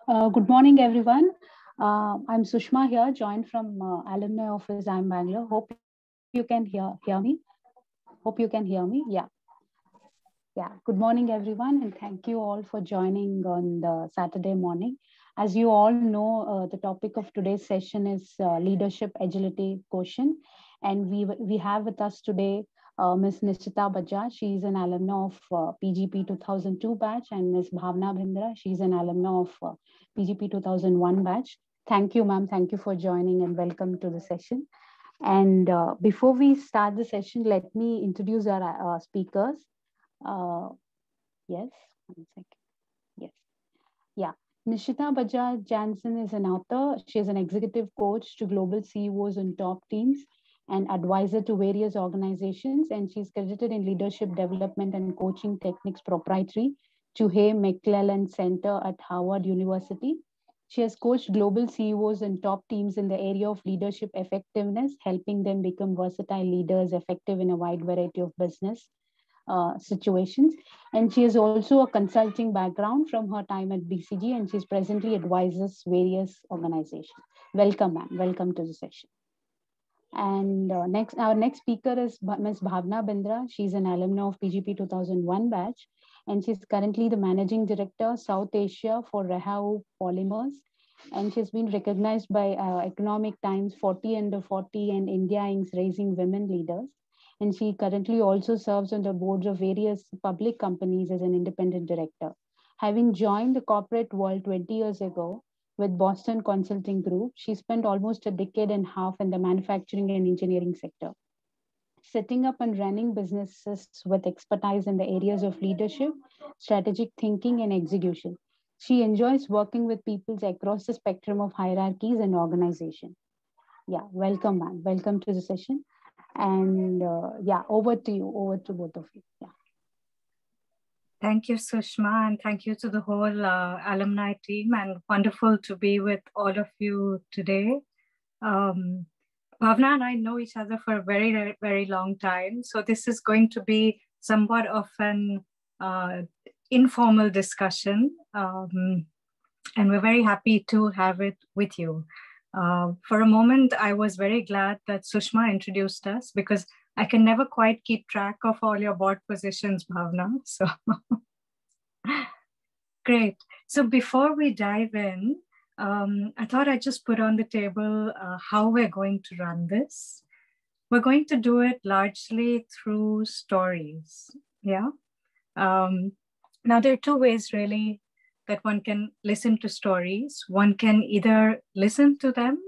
Good morning, everyone. I'm Sushma here, joined from Alumna office. I'm Bangalore. Hope you can hear me. Hope you can hear me. Yeah. Good morning, everyone, and thank you all for joining on the Saturday morning. As you all know, the topic of today's session is leadership agility quotient, and we have with us today Ms. Nisheeta Bajaj. She's an alumna of PGP 2002 batch, and Ms. Bhavana Bindra. She's an alumna of PGP 2001 batch. Thank you, ma'am. Thank you for joining and welcome to the session. And before we start the session, let me introduce our speakers. Uh, yes, 1 second. Yes. Yeah. Nisheeta Bajaj Jansen is an author. She is an executive coach to global CEOs and top teams and advisor to various organizations. And she's credited in leadership development and coaching techniques proprietary to Hay McClellan Center at Harvard University. She has coached global CEOs and top teams in the area of leadership effectiveness, helping them become versatile leaders effective in a wide variety of business situations. And she has also a consulting background from her time at BCG, and she's presently advises various organizations. Welcome, ma'am. Welcome to the session. And our next speaker is Ms. Bhavana Bindra. She's an alumna of PGP 2001 batch, and she's currently the managing director South Asia for Rahau Polymers. And she's been recognized by Economic Times 40 Under 40 and India Inc.'s Raising Women Leaders. And she currently also serves on the boards of various public companies as an independent director. Having joined the corporate world 20 years ago with Boston Consulting Group, she spent almost a decade and a half in the manufacturing and engineering sector, setting up and running businesses with expertise in the areas of leadership, strategic thinking, and execution. She enjoys working with people across the spectrum of hierarchies and organization. Yeah, welcome, ma'am. Welcome to the session. And yeah, over to you, over to both of you. Yeah. Thank you, Sushma, and thank you to the whole alumni team, and wonderful to be with all of you today. Bhavna and I know each other for a very, very long time, so this is going to be somewhat of an informal discussion, and we're very happy to have it with you. For a moment, I was very glad that Sushma introduced us, because I can never quite keep track of all your board positions, Bhavna. So great. So before we dive in, I thought I'd just put on the table how we're going to run this. We're going to do it largely through stories. Yeah. Now, there are two ways really that one can listen to stories. One can either listen to them,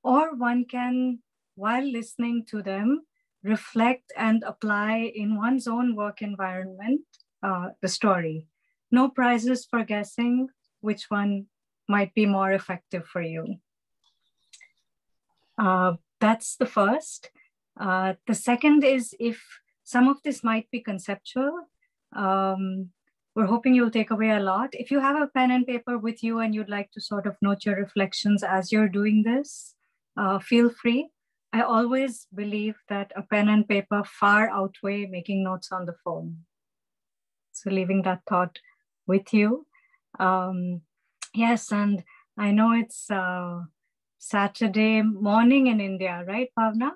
or one can, while listening to them, reflect and apply in one's own work environment the story. No prizes for guessing which one might be more effective for you. That's the first. The second is, if some of this might be conceptual, we're hoping you'll take away a lot. If you have a pen and paper with you and you'd like to sort of note your reflections as you're doing this, feel free. I always believe that a pen and paper far outweigh making notes on the phone. So leaving that thought with you. Yes, and I know it's Saturday morning in India, right, Bhavna?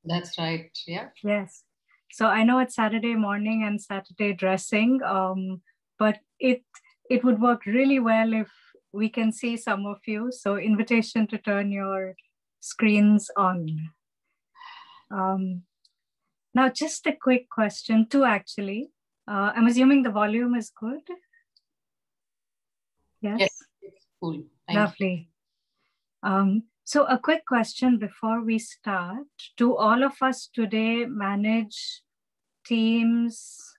That's right, yeah. Yes. So I know it's Saturday morning and Saturday dressing, but it would work really well if we can see some of you. So invitation to turn your screens on. Now, just a quick question, two actually. I'm assuming the volume is good? Yes? Yes, it's cool. Lovely. So a quick question before we start. Do all of us today manage teams,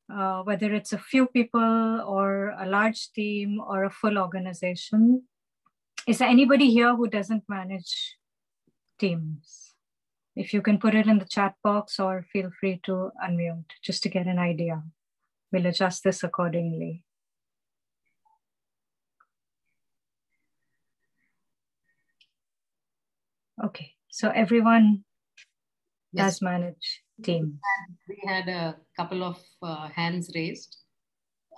whether it's a few people or a large team or a full organization? Is there anybody here who doesn't manage teams? If you can put it in the chat box or feel free to unmute just to get an idea. We'll adjust this accordingly. Okay, so everyone does manage teams. We had a couple of hands raised.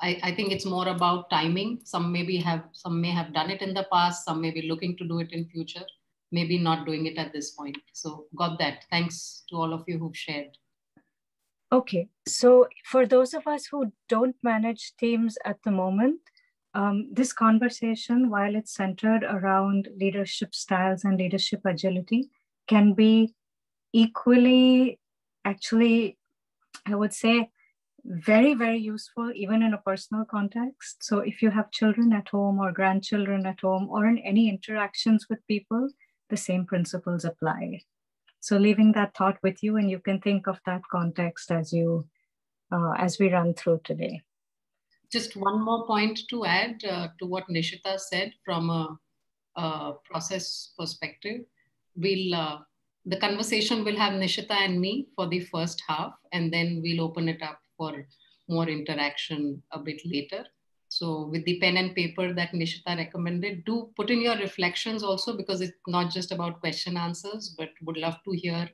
I think it's more about timing. Some may have done it in the past. Some may be looking to do it in future. Maybe not doing it at this point. So got that. Thanks to all of you who've shared. Okay, so for those of us who don't manage teams at the moment, this conversation, while it's centered around leadership styles and leadership agility, can be equally, actually, I would say, very, very useful, even in a personal context. So if you have children at home or grandchildren at home or in any interactions with people, the same principles apply. So leaving that thought with you, and you can think of that context as we run through today. Just one more point to add to what Nisheeta said from a process perspective. The conversation will have Nisheeta and me for the first half, and then we'll open it up for more interaction a bit later. So with the pen and paper that Nisheeta recommended, do put in your reflections also, because it's not just about question answers, but would love to hear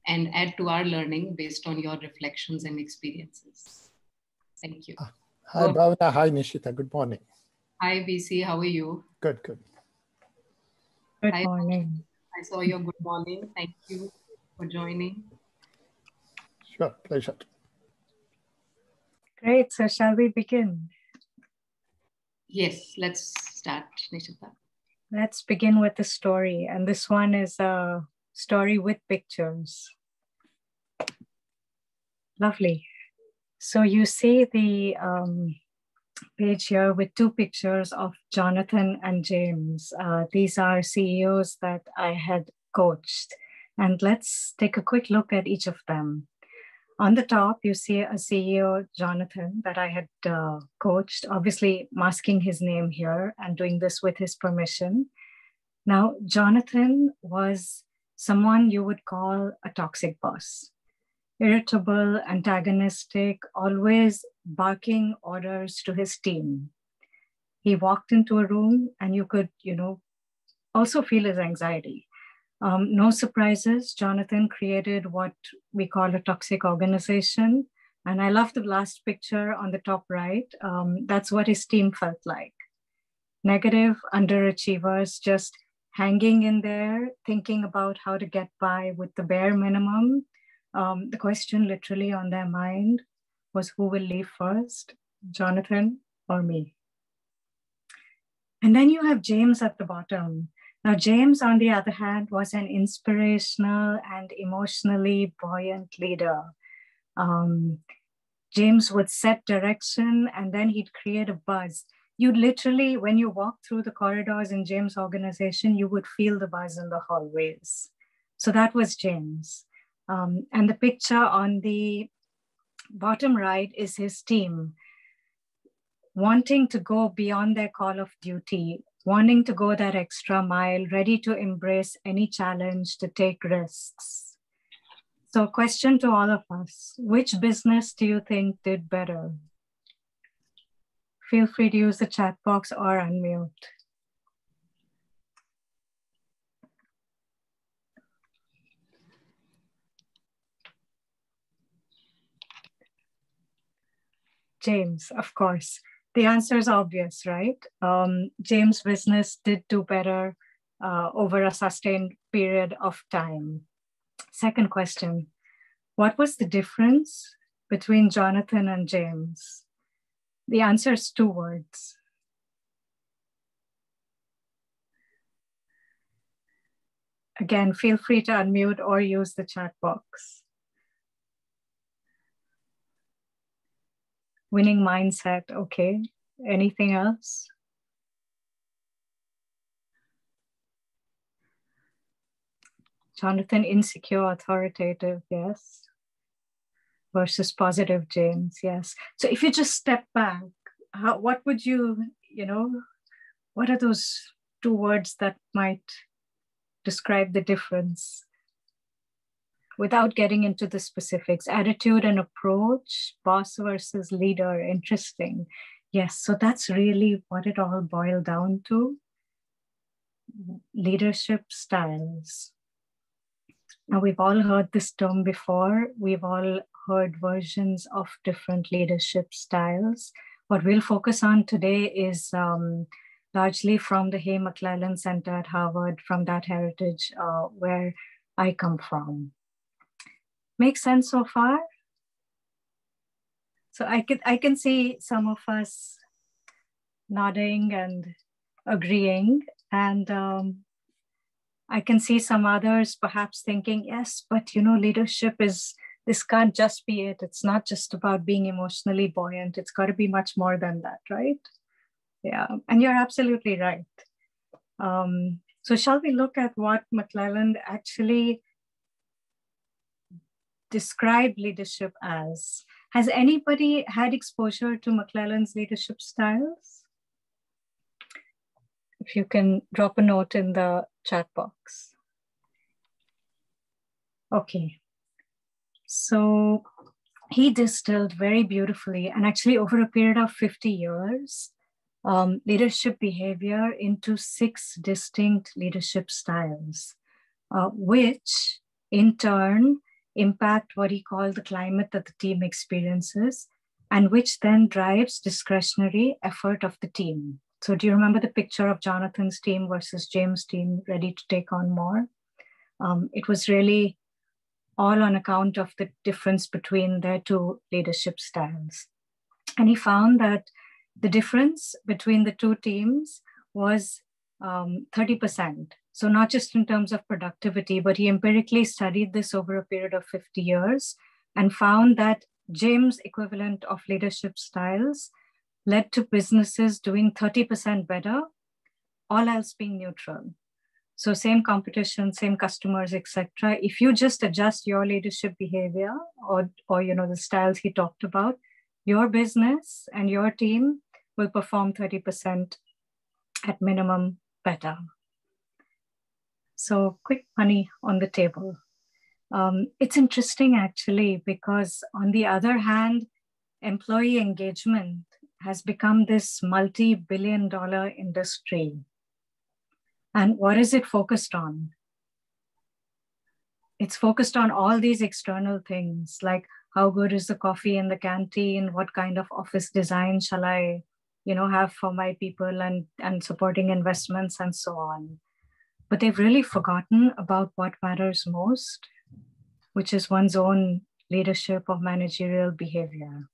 and add to our learning based on your reflections and experiences. Thank you. Hi, Bhavana. Hi, Nisheeta. Good morning. Hi, BC. How are you? Good, good. Good morning. I saw your good morning. Thank you for joining. Sure, pleasure. Great. So shall we begin? Yes, let's start, Nisheeta. Let's begin with the story. And this one is a story with pictures. Lovely. So you see the page here with two pictures of Jonathan and James. These are CEOs that I had coached. And let's take a quick look at each of them. On the top, you see a CEO, Jonathan, that I had coached, obviously masking his name here and doing this with his permission. Now, Jonathan was someone you would call a toxic boss. Irritable, antagonistic, always barking orders to his team. He walked into a room and you could, also feel his anxiety. No surprises, Jonathan created what we call a toxic organization. And I love the last picture on the top right. That's what his team felt like. Negative underachievers just hanging in there, thinking about how to get by with the bare minimum. The question literally on their mind was, who will leave first, Jonathan or me? And then you have James at the bottom. Now, James, on the other hand, was an inspirational and emotionally buoyant leader. James would set direction and then he'd create a buzz. You'd literally, when you walk through the corridors in James' organization, you would feel the buzz in the hallways. So that was James. And the picture on the bottom right is his team, wanting to go beyond their call of duty, wanting to go that extra mile, ready to embrace any challenge, to take risks. So question to all of us, which business do you think did better? Feel free to use the chat box or unmute. James, of course. The answer is obvious, right? James' business did do better over a sustained period of time. Second question, what was the difference between Jonathan and James? The answer is 2 words. Again, feel free to unmute or use the chat box. Winning mindset, okay. Anything else? Jonathan, insecure, authoritative, yes. Versus positive, James, yes. So if you just step back, what would you, what are those 2 words that might describe the difference? Without getting into the specifics, attitude and approach, boss versus leader, interesting. Yes, so that's really what it all boiled down to. Leadership styles. Now, we've all heard this term before. We've all heard versions of different leadership styles. What we'll focus on today is largely from the Hay McClellan Center at Harvard, from that heritage where I come from. Make sense so far? So I can see some of us nodding and agreeing, and I can see some others perhaps thinking, yes, but leadership this can't just be it. It's not just about being emotionally buoyant. It's got to be much more than that, right? Yeah, and you're absolutely right. So shall we look at what McClellan actually described leadership as? Has anybody had exposure to McClellan's leadership styles? If you can drop a note in the chat box. Okay. So he distilled very beautifully, and actually over a period of 50 years, leadership behavior into 6 distinct leadership styles, which in turn impact what he called the climate that the team experiences, and which then drives discretionary effort of the team. So do you remember the picture of Jonathan's team versus James' team ready to take on more? It was really all on account of the difference between their 2 leadership styles. And he found that the difference between the 2 teams was 30%. So not just in terms of productivity, but he empirically studied this over a period of 50 years and found that James' equivalent of leadership styles led to businesses doing 30% better, all else being neutral. So same competition, same customers, etc. If you just adjust your leadership behavior or the styles he talked about, your business and your team will perform 30% at minimum better. So quick money on the table. It's interesting actually, because on the other hand, employee engagement has become this multi-billion-dollar industry. And what is it focused on? It's focused on all these external things, like how good is the coffee in the canteen? What kind of office design shall I, have for my people, and supporting investments and so on. But they've really forgotten about what matters most, which is one's own leadership or managerial behavior.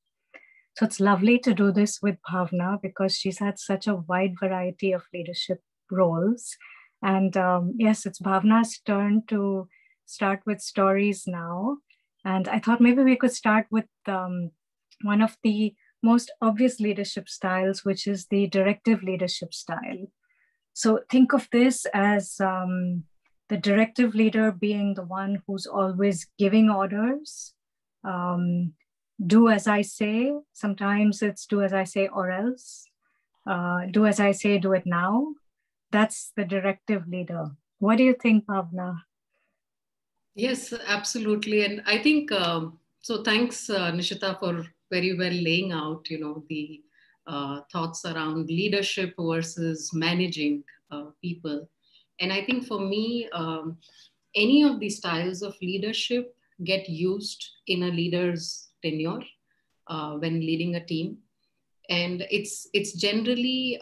So it's lovely to do this with Bhavana, because she's had such a wide variety of leadership roles. And yes, it's Bhavana's turn to start with stories now. And I thought maybe we could start with one of the most obvious leadership styles, which is the directive leadership style. So think of this as the directive leader being the one who's always giving orders. Do as I say. Sometimes it's do as I say or else. Do as I say, do it now. That's the directive leader. What do you think, Bhavana? Yes, absolutely. And I think, so thanks, Nisheeta, for very well laying out, the thoughts around leadership versus managing people. And I think for me, any of these styles of leadership get used in a leader's tenure when leading a team. And it's generally,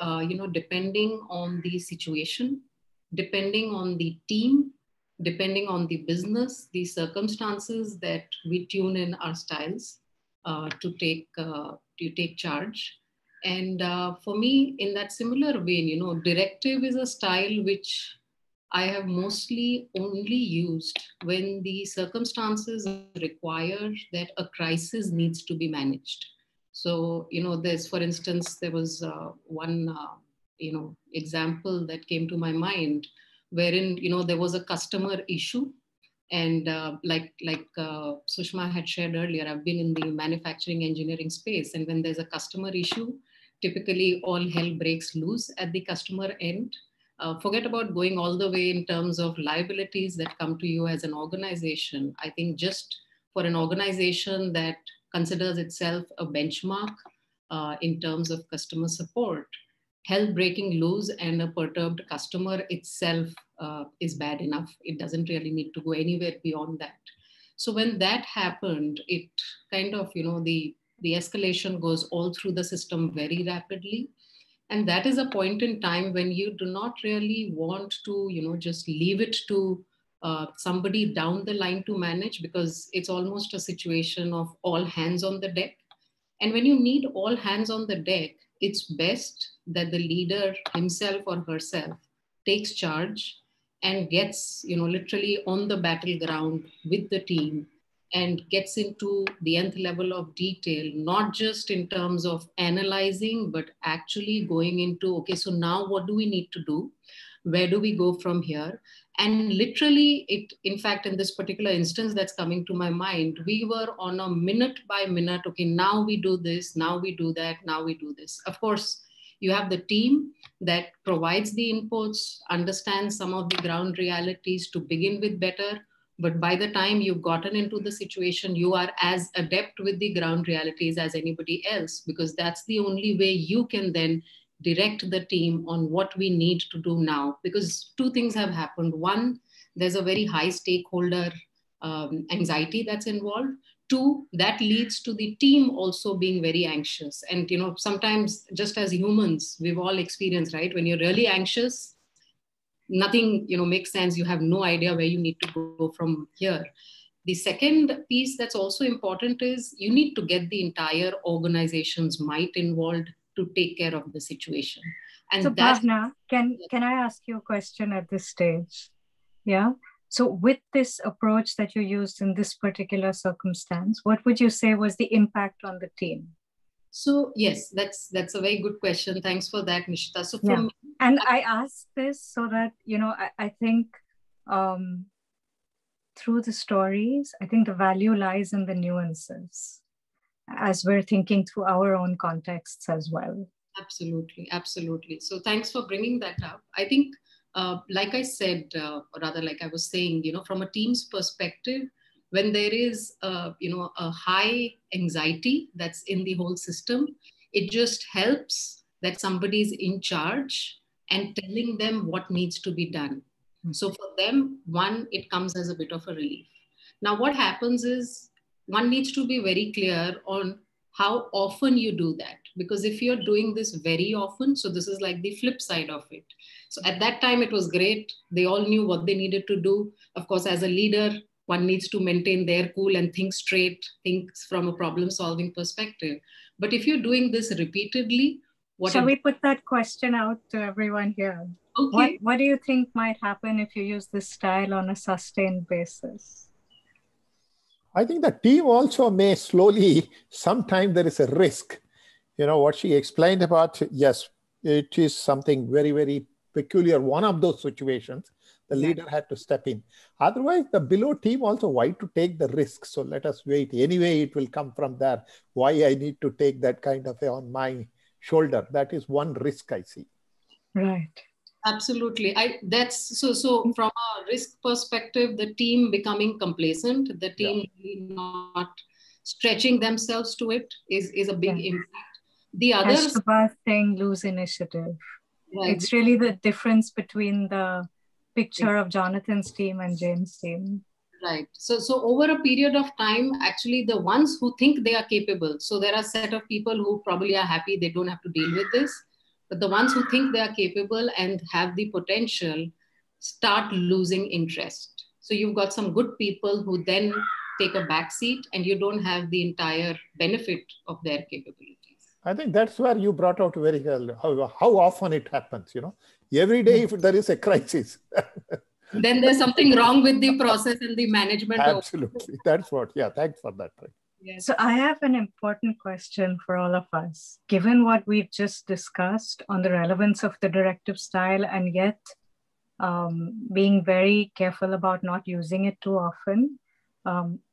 depending on the situation, depending on the team, depending on the business, the circumstances, that we tune in our styles to take charge. And for me, in that similar vein, directive is a style which I have mostly only used when the circumstances require that a crisis needs to be managed. So, for instance, there was one, example that came to my mind, wherein, there was a customer issue. And like Sushma had shared earlier, I've been in the manufacturing engineering space. And when there's a customer issue, typically all hell breaks loose at the customer end. Forget about going all the way in terms of liabilities that come to you as an organization. I think just for an organization that considers itself a benchmark in terms of customer support, hell breaking loose and a perturbed customer itself is bad enough. It doesn't really need to go anywhere beyond that. So when that happened, it kind of, the the escalation goes all through the system very rapidly. And that is a point in time when you do not really want to, just leave it to somebody down the line to manage, because it's almost a situation of all hands on the deck. And when you need all hands on the deck, it's best that the leader himself or herself takes charge and gets, literally on the battleground with the team and gets into the nth level of detail, not just in terms of analyzing, but actually going into, okay, so now what do we need to do? Where do we go from here? And literally, in fact, in this particular instance that's coming to my mind, we were on a minute by minute, okay, now we do this, now we do that, now we do this. Of course, you have the team that provides the inputs, understands some of the ground realities to begin with better. But by the time you've gotten into the situation, you are as adept with the ground realities as anybody else, because that's the only way you can then direct the team on what we need to do now. Because two things have happened. One, there's a very high stakeholder anxiety that's involved. Two, that leads to the team also being very anxious. And, sometimes just as humans, we've all experienced, right? When you're really anxious, nothing, makes sense. You have no idea where you need to go from here. The second piece that's also important is you need to get the entire organization's might involved to take care of the situation. And so Bhavana, can I ask you a question at this stage? Yeah. So with this approach that you used in this particular circumstance, what would you say was the impact on the team? So yes, that's a very good question. Thanks for that, Nisheeta. So for me, and I asked this so that, I think through the stories, I think the value lies in the nuances as we're thinking through our own contexts as well. Absolutely, absolutely. So thanks for bringing that up. I think, like I said, or rather like I was saying, from a team's perspective, when there is, a high anxiety that's in the whole system, it just helps that somebody's in charge and telling them what needs to be done. So for them, one, it comes as a bit of a relief. Now, what happens is one needs to be very clear on how often you do that. Because if you're doing this very often, so this is like the flip side of it. So at that time, it was great. They all knew what they needed to do. Of course, as a leader, one needs to maintain their cool and think straight, think from a problem-solving perspective. But if you're doing this repeatedly, shall we put that question out to everyone here? Okay. What do you think might happen if you use this style on a sustained basis? I think the team also may slowly, sometimes there is a risk. What she explained about, yes, it is something very, very peculiar. One of those situations, the leader had to step in. Otherwise, the below team also, why to take the risk? So let us wait. Anyway, it will come from there. Why I need to take that kind of on my shoulder? That is one risk I see. Right. Absolutely. That's so from a risk perspective, the team becoming complacent, the team not stretching themselves to it is a big impact. The other thing, lose initiative. Right. It's really the difference between the picture of Jonathan's team and James' team. Right. So over a period of time, actually the ones who think they are capable, so there are a set of people who probably are happy they don't have to deal with this. But the ones who think they are capable and have the potential start losing interest. So you've got some good people who then take a back seat and you don't have the entire benefit of their capabilities. I think that's where you brought out very well how often it happens, Every day if there is a crisis. Then there's something wrong with the process and the management. Absolutely. That's what, thanks for that. Yes. So I have an important question for all of us. Given what we've just discussed on the relevance of the directive style and yet being very careful about not using it too often,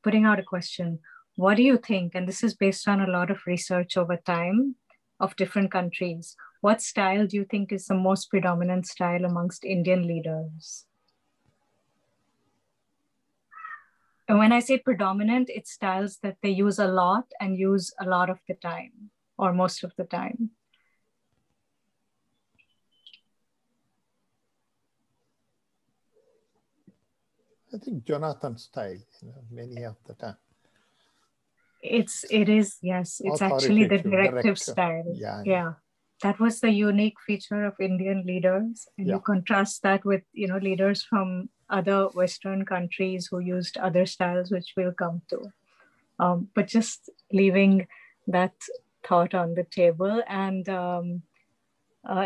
putting out a question, what do you think, and this is based on a lot of research over time of different countries, what style do you think is the most predominant style amongst Indian leaders? And when I say predominant, it's styles that they use a lot and use a lot of the time or most of the time. I think Jonathan's style, many of the time. It is, yes. It's actually the directive style. Yeah. That was the unique feature of Indian leaders. And you contrast that with, leaders from other Western countries who used other styles, which we'll come to. But just leaving that thought on the table. And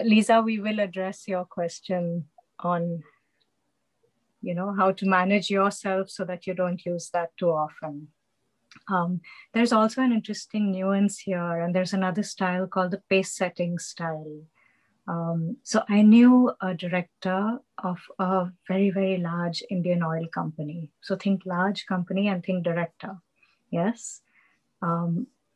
Lisa, we will address your question on, how to manage yourself so that you don't use that too often. There's also an interesting nuance here, and there's another style called the pace setting style. So I knew a director of a very, very large Indian oil company. So think large company and think director. Yes.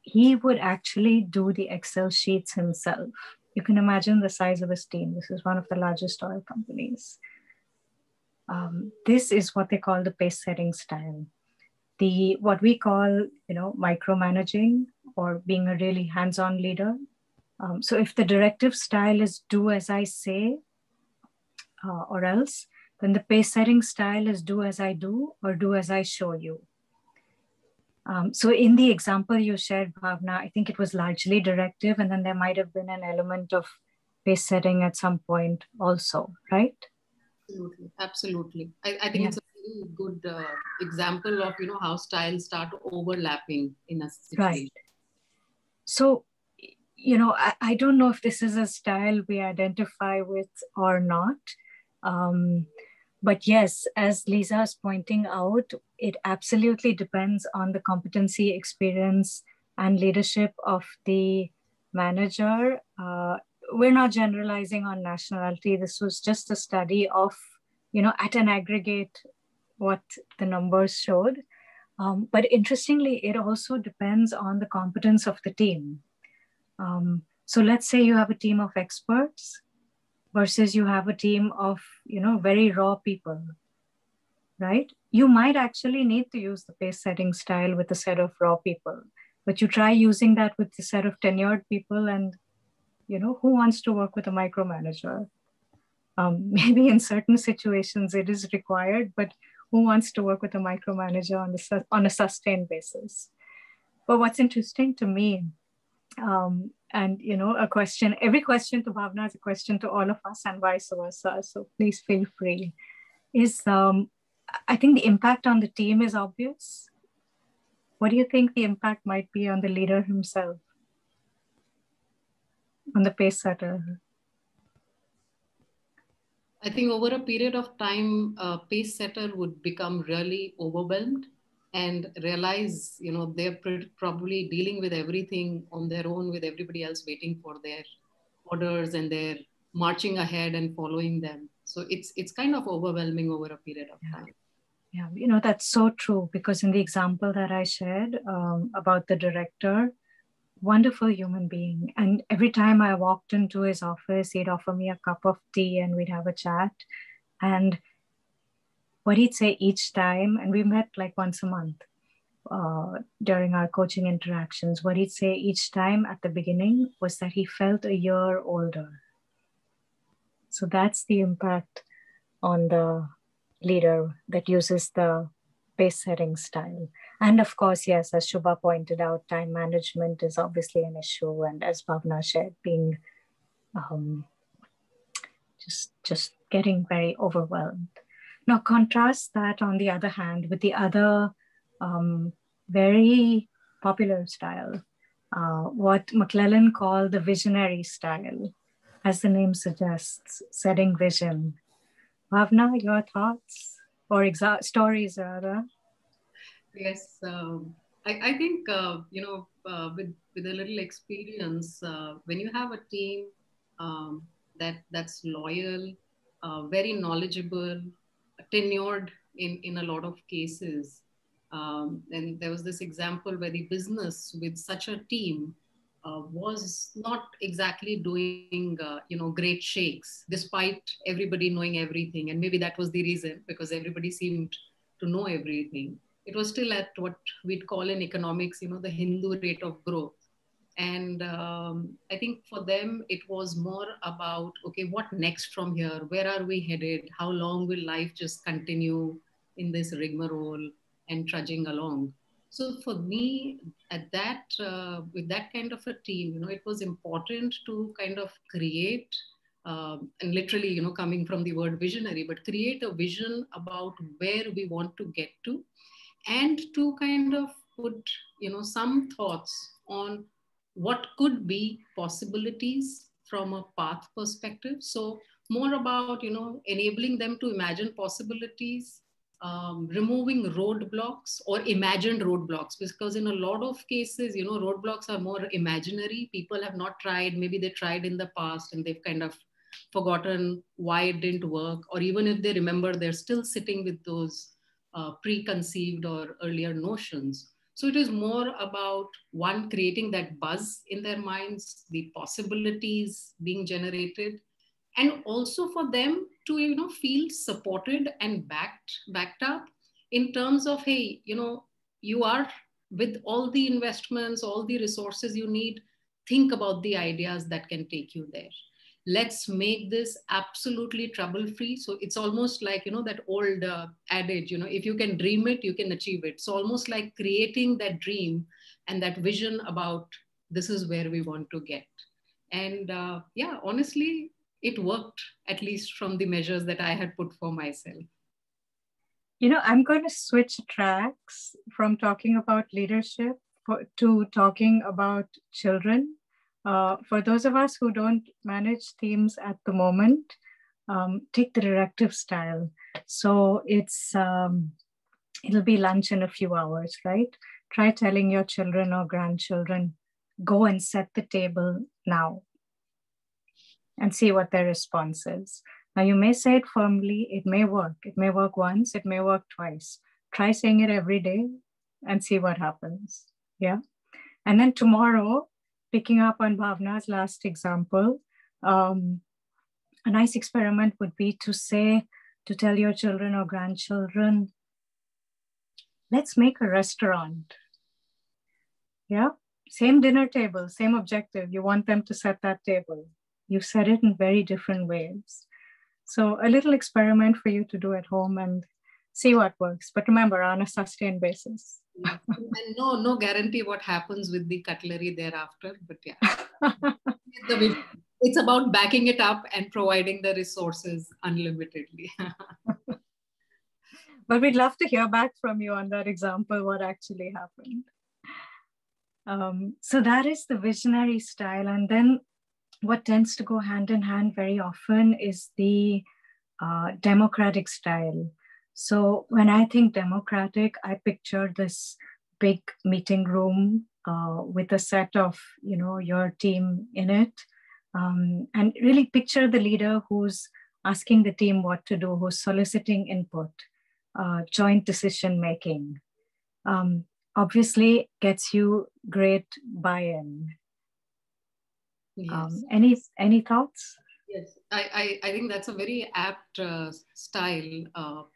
He would actually do the Excel sheets himself. You can imagine the size of his team. This is one of the largest oil companies. This is what they call the pace setting style. What we call, micromanaging or being a really hands-on leader. So if the directive style is do as I say or else, then the pace setting style is do as I do or do as I show you. So in the example you shared, Bhavana, I think it was largely directive, and then there might have been an element of pace setting at some point also, right? Absolutely. I think it's a really good example of, how styles start overlapping in a situation. Right. So, I don't know if this is a style we identify with or not. But yes, as Lisa is pointing out, it absolutely depends on the competency, experience, and leadership of the manager. We're not generalizing on nationality. This was just a study of, at an aggregate, what the numbers showed. But interestingly, it also depends on the competence of the team. So let's say you have a team of experts versus you have a team of, very raw people, right? You might actually need to use the pace setting style with a set of raw people, but you try using that with a set of tenured people, and, who wants to work with a micromanager? Maybe in certain situations it is required, but who wants to work with a micromanager on a sustained basis? But what's interesting to me, and every question to Bhavana is a question to all of us and vice versa, so please feel free, is I think the impact on the team is obvious. What do you think the impact might be on the leader himself, on the pace setter? I think over a period of time, a pace setter would become really overwhelmed and realize, they're probably dealing with everything on their own, with everybody else waiting for their orders, and they're marching ahead and following them. So it's kind of overwhelming over a period of time. Yeah, that's so true, because in the example that I shared about the director, wonderful human being. And every time I walked into his office, he'd offer me a cup of tea and we'd have a chat. And what he'd say each time, and we met like once a month during our coaching interactions, what he'd say each time at the beginning was that he felt a year older. So that's the impact on the leader that uses the pace setting style. And of course, yes, as Shubha pointed out, time management is obviously an issue. And as Bhavana shared, being just getting very overwhelmed. Now, contrast that, on the other hand, with the other very popular style, what McClellan called the visionary style, as the name suggests, setting vision. Bhavana, your thoughts or stories rather? Yes, I think, with a little experience, when you have a team that's loyal, very knowledgeable, tenured in a lot of cases. And there was this example where the business with such a team was not exactly doing, great shakes, despite everybody knowing everything. And maybe that was the reason, because everybody seemed to know everything. It was still at what we'd call in economics, the Hindu rate of growth. And I think for them, it was more about, okay, what next from here? Where are we headed? How long will life just continue in this rigmarole and trudging along? So for me, at that with that kind of a team, it was important to kind of create, and literally, coming from the word visionary, but create a vision about where we want to get to, and to kind of put, some thoughts on what could be possibilities from a path perspective. So more about, enabling them to imagine possibilities, removing roadblocks or imagined roadblocks, because in a lot of cases, roadblocks are more imaginary. People have not tried, maybe they tried in the past and they've kind of forgotten why it didn't work, or even if they remember, they're still sitting with those preconceived or earlier notions. So it is more about, one, creating that buzz in their minds, the possibilities being generated, and also for them to, feel supported and backed up in terms of, hey, you are, with all the investments, all the resources you need, think about the ideas that can take you there. Let's make this absolutely trouble free. So it's almost like, that old adage, if you can dream it, you can achieve it. So almost like creating that dream and that vision about, this is where we want to get. And yeah, honestly, it worked, at least from the measures that I had put for myself. I'm going to switch tracks from talking about leadership to talking about children. For those of us who don't manage teams at the moment, take the directive style. So it'll be lunch in a few hours, right? Try telling your children or grandchildren, go and set the table now, and see what their response is. Now, you may say it firmly, it may work. It may work once, it may work twice. Try saying it every day and see what happens. Yeah. And then tomorrow, picking up on Bhavana's last example, a nice experiment would be to tell your children or grandchildren, let's make a restaurant. Yeah. Same dinner table, same objective. You want them to set that table. You set it in very different ways. So a little experiment for you to do at home and see what works. But remember, on a sustained basis. And no guarantee what happens with the cutlery thereafter. But yeah, it's about backing it up and providing the resources unlimitedly. But we'd love to hear back from you on that example, what actually happened. So that is the visionary style. And then what tends to go hand in hand very often is the democratic style. So when I think democratic, I picture this big meeting room with a set of, your team in it. And really picture the leader who's asking the team what to do, who's soliciting input, joint decision making. Obviously gets you great buy-in. Yes. Any thoughts? Yes, I think that's a very apt style,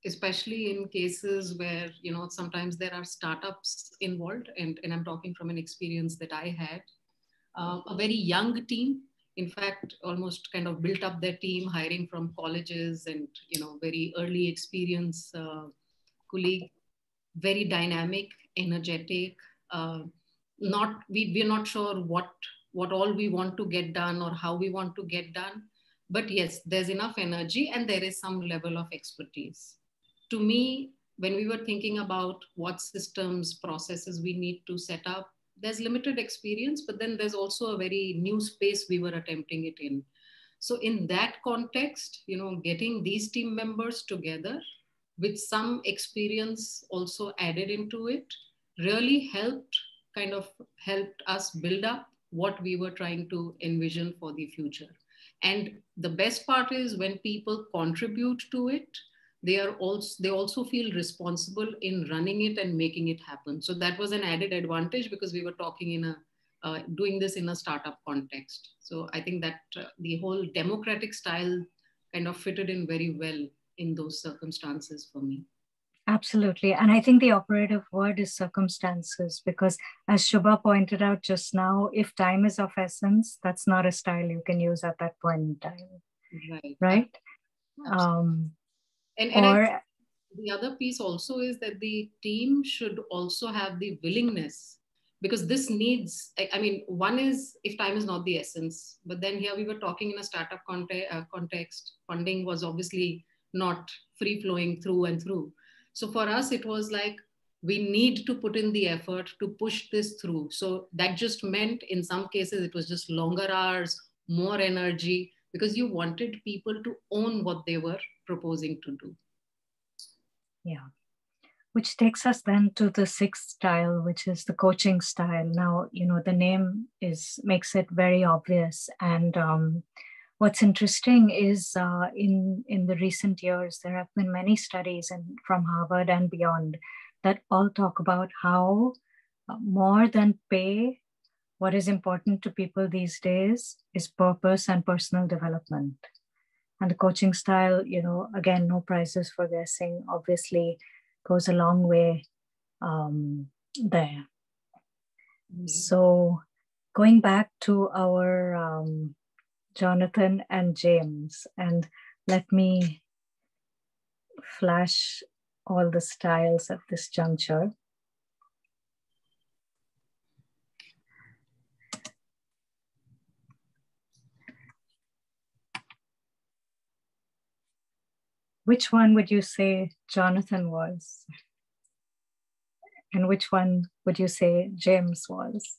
especially in cases where, sometimes there are startups involved, and I'm talking from an experience that I had. A very young team, in fact, almost kind of built up their team, hiring from colleges and, very early experience colleague, very dynamic, energetic, we're not sure what all we want to get done or how we want to get done. But yes, there's enough energy and there is some level of expertise. To me, when we were thinking about what systems, processes we need to set up, there's limited experience, but then there's also a very new space we were attempting it in. So in that context, getting these team members together with some experience also added into it really helped us build up what we were trying to envision for the future. And the best part is when people contribute to it, they also feel responsible in running it and making it happen. So that was an added advantage because we were talking doing this in a startup context. So I think that the whole democratic style kind of fitted in very well in those circumstances for me. Absolutely. And I think the operative word is circumstances, because as Shubha pointed out just now, if time is of essence, that's not a style you can use at that point in time. Right. Right? The other piece also is that the team should also have the willingness, because this needs, I mean, one is if time is not the essence, but then here we were talking in a startup context, funding was obviously not free flowing through and through. So for us, it was like, we need to put in the effort to push this through. So that just meant in some cases, it was just longer hours, more energy, because you wanted people to own what they were proposing to do. Yeah. Which takes us then to the sixth style, which is the coaching style. Now, the name makes it very obvious. And what's interesting is in the recent years, there have been many studies from Harvard and beyond that all talk about how more than pay, what is important to people these days is purpose and personal development. And the coaching style, again, no prizes for guessing, obviously goes a long way there. Mm-hmm. So going back to our Jonathan and James, and let me flash all the styles at this juncture. Which one would you say Jonathan was? And which one would you say James was?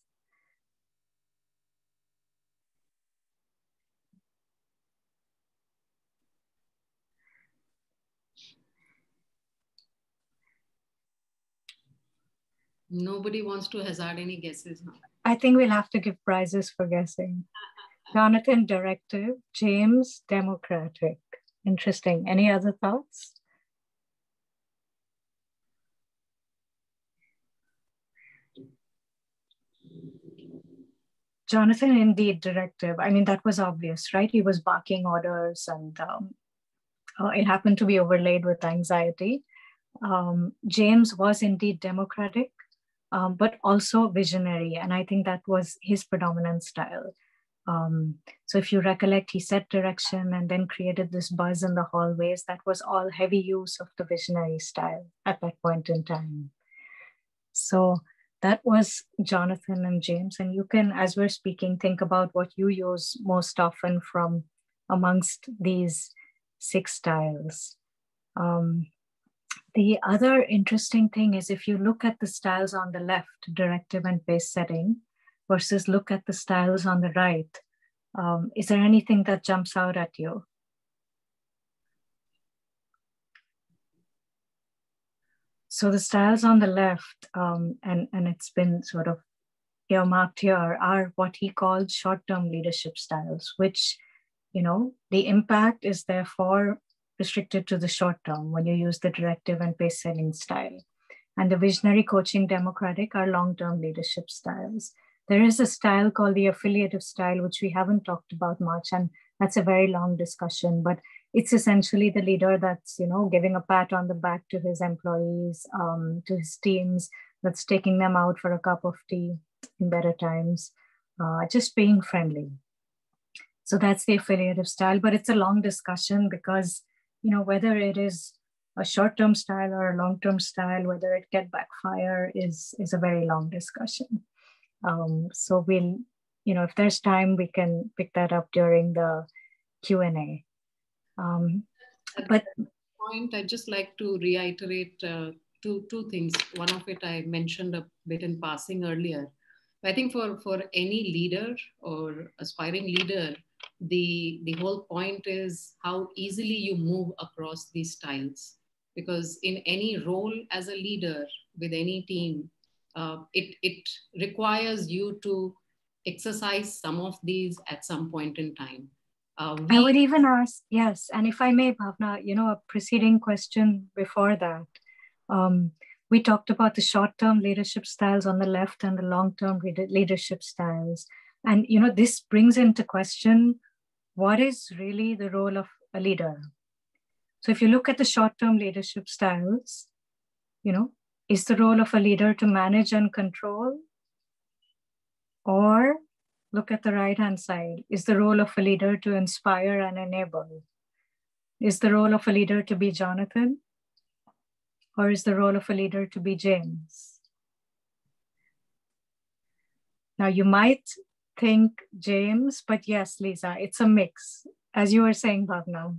Nobody wants to hazard any guesses now. I think we'll have to give prizes for guessing. Jonathan, Directive. James, Democratic. Interesting. Any other thoughts? Jonathan, indeed, Directive. I mean, that was obvious, right? He was barking orders, and it happened to be overlaid with anxiety. James was indeed Democratic, but also visionary. And I think that was his predominant style. So if you recollect, he set direction and then created this buzz in the hallways. That was all heavy use of the visionary style at that point in time. So that was Jonathan and James. And you can, as we're speaking, think about what you use most often from amongst these six styles. The other interesting thing is if you look at the styles on the left, directive and pace setting, versus look at the styles on the right, is there anything that jumps out at you? So the styles on the left, and it's been sort of earmarked here, are what he called short-term leadership styles, which, the impact is therefore restricted to the short term when you use the directive and pace setting style. And the visionary, coaching, democratic are long-term leadership styles. There is a style called the affiliative style, which we haven't talked about much, and that's a very long discussion, but it's essentially the leader that's, giving a pat on the back to his employees, to his teams, that's taking them out for a cup of tea in better times, just being friendly. So that's the affiliative style, but it's a long discussion because, whether it is a short-term style or a long-term style, whether it can backfire is a very long discussion. So we'll, if there's time, we can pick that up during the Q&A. But point, I'd just like to reiterate two things. One of it I mentioned a bit in passing earlier. I think for any leader or aspiring leader, the whole point is how easily you move across these styles. Because in any role as a leader with any team, it requires you to exercise some of these at some point in time. I would even ask, yes, and if I may, Bhavana, a preceding question before that. We talked about the short-term leadership styles on the left and the long-term leadership styles. And, this brings into question, what is really the role of a leader? So if you look at the short-term leadership styles, is the role of a leader to manage and control? Or look at the right-hand side, is the role of a leader to inspire and enable? Is the role of a leader to be Jonathan? Or is the role of a leader to be James? Now you might think James, but yes, Lisa, it's a mix, as you were saying, Bhavana.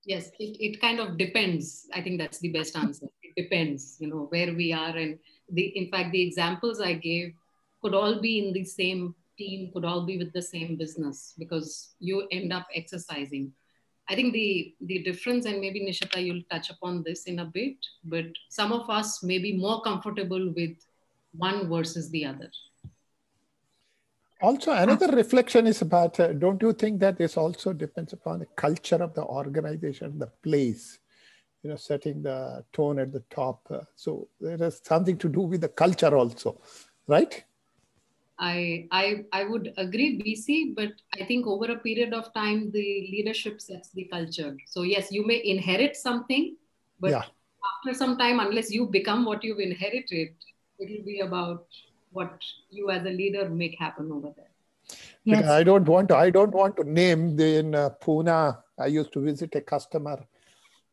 Yes, it kind of depends. I think that's the best answer. It depends, where we are. And in fact, the examples I gave could all be in the same team, could all be with the same business, because you end up exercising. I think the difference, and maybe Nisheeta, you'll touch upon this in a bit, but some of us may be more comfortable with one versus the other. Also, another reflection is about, don't you think that this also depends upon the culture of the organization, the place, setting the tone at the top. So there is something to do with the culture also, right? I would agree, BC, but I think over a period of time, the leadership sets the culture. So yes, you may inherit something, but after some time, unless you become what you've inherited, it will be about what you as a leader make happen over there. Yes. Because I don't want to name in Pune. I used to visit a customer.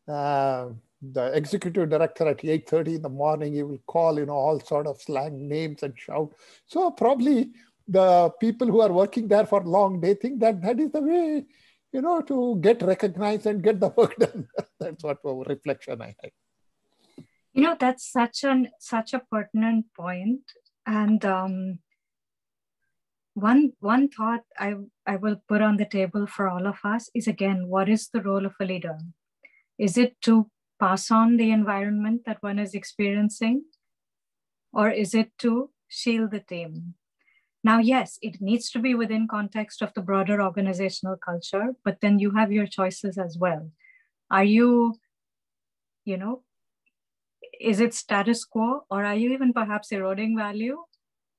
The executive director at 8:30 in the morning, he will call, all sort of slang names and shout. So probably the people who are working there for long, they think that is the way, to get recognized and get the work done. That's what reflection I had. That's such a pertinent point. And one thought I will put on the table for all of us is, again, what is the role of a leader? Is it to pass on the environment that one is experiencing? Or is it to shield the team? Now, yes, it needs to be within context of the broader organizational culture, but then you have your choices as well. Are you, is it status quo, or are you even perhaps eroding value?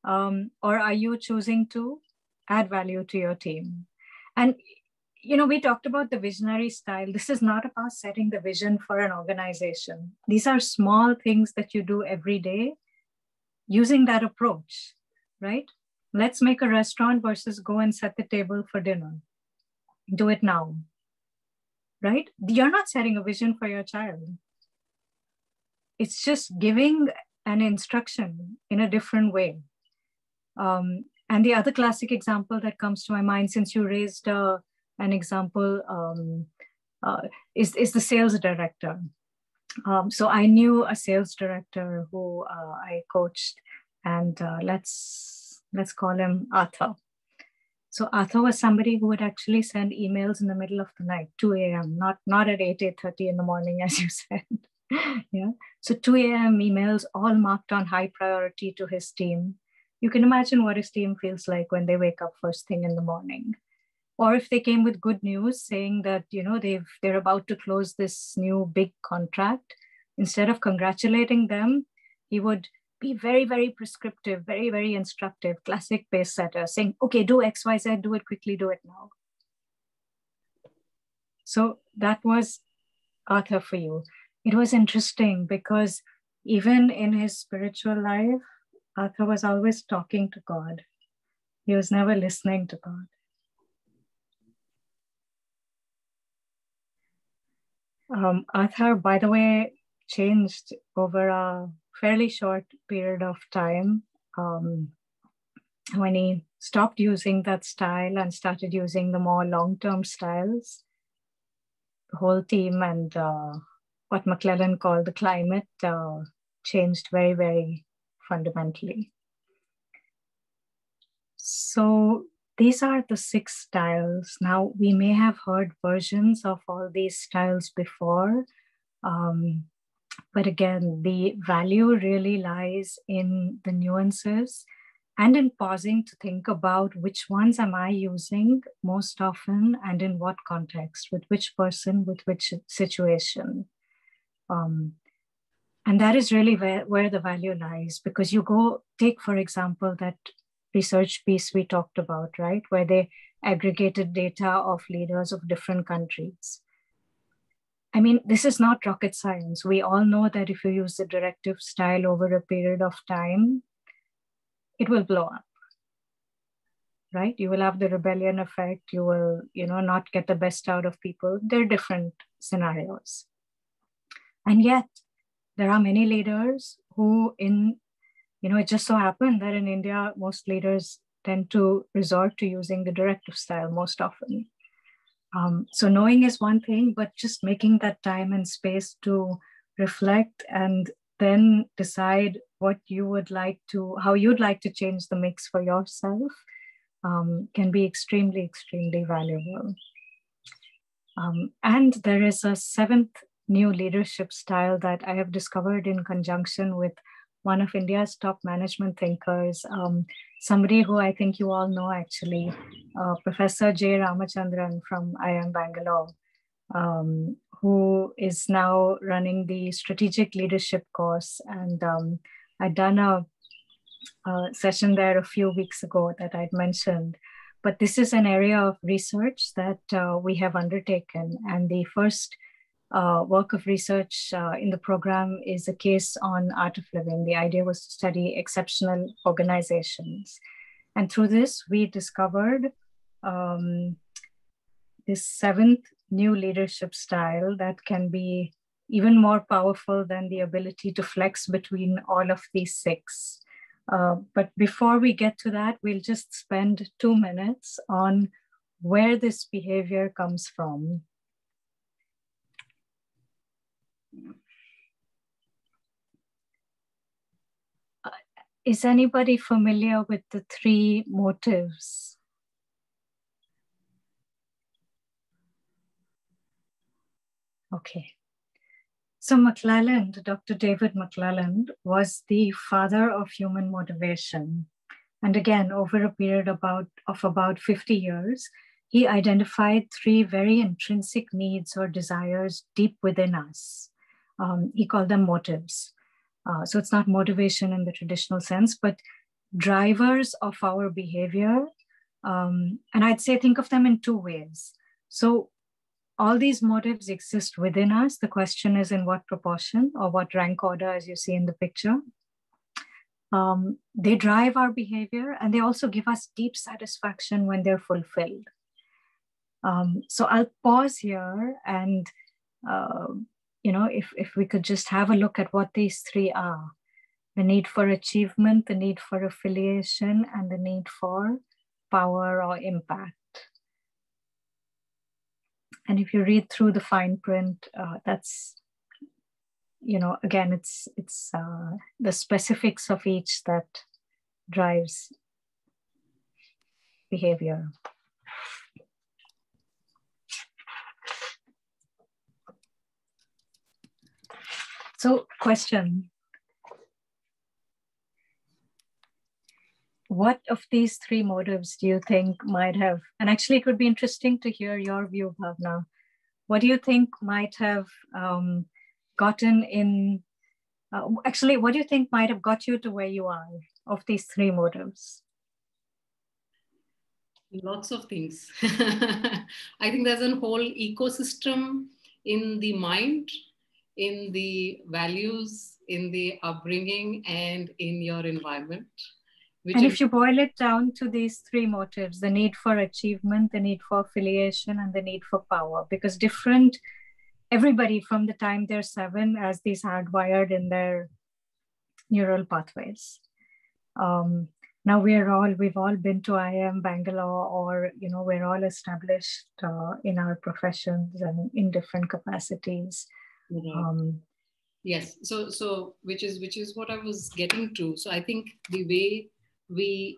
Or are you choosing to add value to your team? And we talked about the visionary style. This is not about setting the vision for an organization. These are small things that you do every day using that approach, right? Let's make a restaurant versus go and set the table for dinner. Do it now, right? You're not setting a vision for your child. It's just giving an instruction in a different way. And the other classic example that comes to my mind, since you raised an example, is the sales director. So I knew a sales director who I coached, and let's call him Arthur. So Arthur was somebody who would actually send emails in the middle of the night, 2 a.m., not at 8:30 in the morning, as you said. Yeah. So 2 a.m. emails, all marked on high priority to his team. You can imagine what his team feels like when they wake up first thing in the morning. Or if they came with good news saying that, they're about to close this new big contract, instead of congratulating them, he would be very, very prescriptive, very, very instructive, classic pace setter, saying, okay, do X, Y, Z, do it quickly, do it now. So that was Arthur for you. It was interesting because even in his spiritual life, Arthur was always talking to God. He was never listening to God. Arthur, by the way, changed over a fairly short period of time when he stopped using that style and started using the more long-term styles. The whole team and what McClellan called the climate changed very, very fundamentally. So these are the 6 styles. Now, we may have heard versions of all these styles before, but again, the value really lies in the nuances and in pausing to think about which ones am I using most often and in what context, with which person, with which situation. And that is really where the value lies, because you take, for example, that research piece we talked about, right? Where they aggregated data of leaders of different countries. I mean, this is not rocket science. We all know that if you use the directive style over a period of time, it will blow up, right? You will have the rebellion effect. You will, not get the best out of people. They're different scenarios. And yet, there are many leaders who it just so happened that in India, most leaders tend to resort to using the directive style most often. So knowing is one thing, but just making that time and space to reflect and then decide what you would like to, how you'd like to change the mix for yourself can be extremely, extremely valuable. And there is a 7th new leadership style that I have discovered in conjunction with one of India's top management thinkers, somebody who I think you all know actually, Professor J. Ramachandran from IIM Bangalore, who is now running the strategic leadership course. And I'd done a session there a few weeks ago that I'd mentioned. But this is an area of research that we have undertaken. And the first work of research in the program is a case on art of living. The idea was to study exceptional organizations. And through this, we discovered this 7th new leadership style that can be even more powerful than the ability to flex between all of these 6. But before we get to that, we'll just spend 2 minutes on where this behavior comes from. Is anybody familiar with the 3 motives? Okay. So McClelland, Dr. David McClelland, was the father of human motivation. And again, over a period of about 50 years, he identified 3 very intrinsic needs or desires deep within us. He called them motives. So it's not motivation in the traditional sense, but drivers of our behavior. And I'd say think of them in 2 ways. So all these motives exist within us. The question is in what proportion or what rank order, as you see in the picture. They drive our behavior, and they also give us deep satisfaction when they're fulfilled. So I'll pause here and, if we could just have a look at what these 3 are: the need for achievement, the need for affiliation, and the need for power or impact. And if you read through the fine print, that's, again, it's the specifics of each that drives behavior. So, question. What of these 3 motives do you think might have, and actually it would be interesting to hear your view, Bhavana, what do you think might have gotten in, what do you think might have got you to where you are of these 3 motives? Lots of things. I think there's a whole ecosystem in the mind, in the values, in the upbringing, and in your environment. And if you boil it down to these 3 motives, the need for achievement, the need for affiliation, and the need for power, because everybody from the time they're 7 has these hardwired in their neural pathways. Now we've all been to IIM Bangalore, or, we're all established in our professions and in different capacities. Yes, so which is what I was getting to. So I think the way we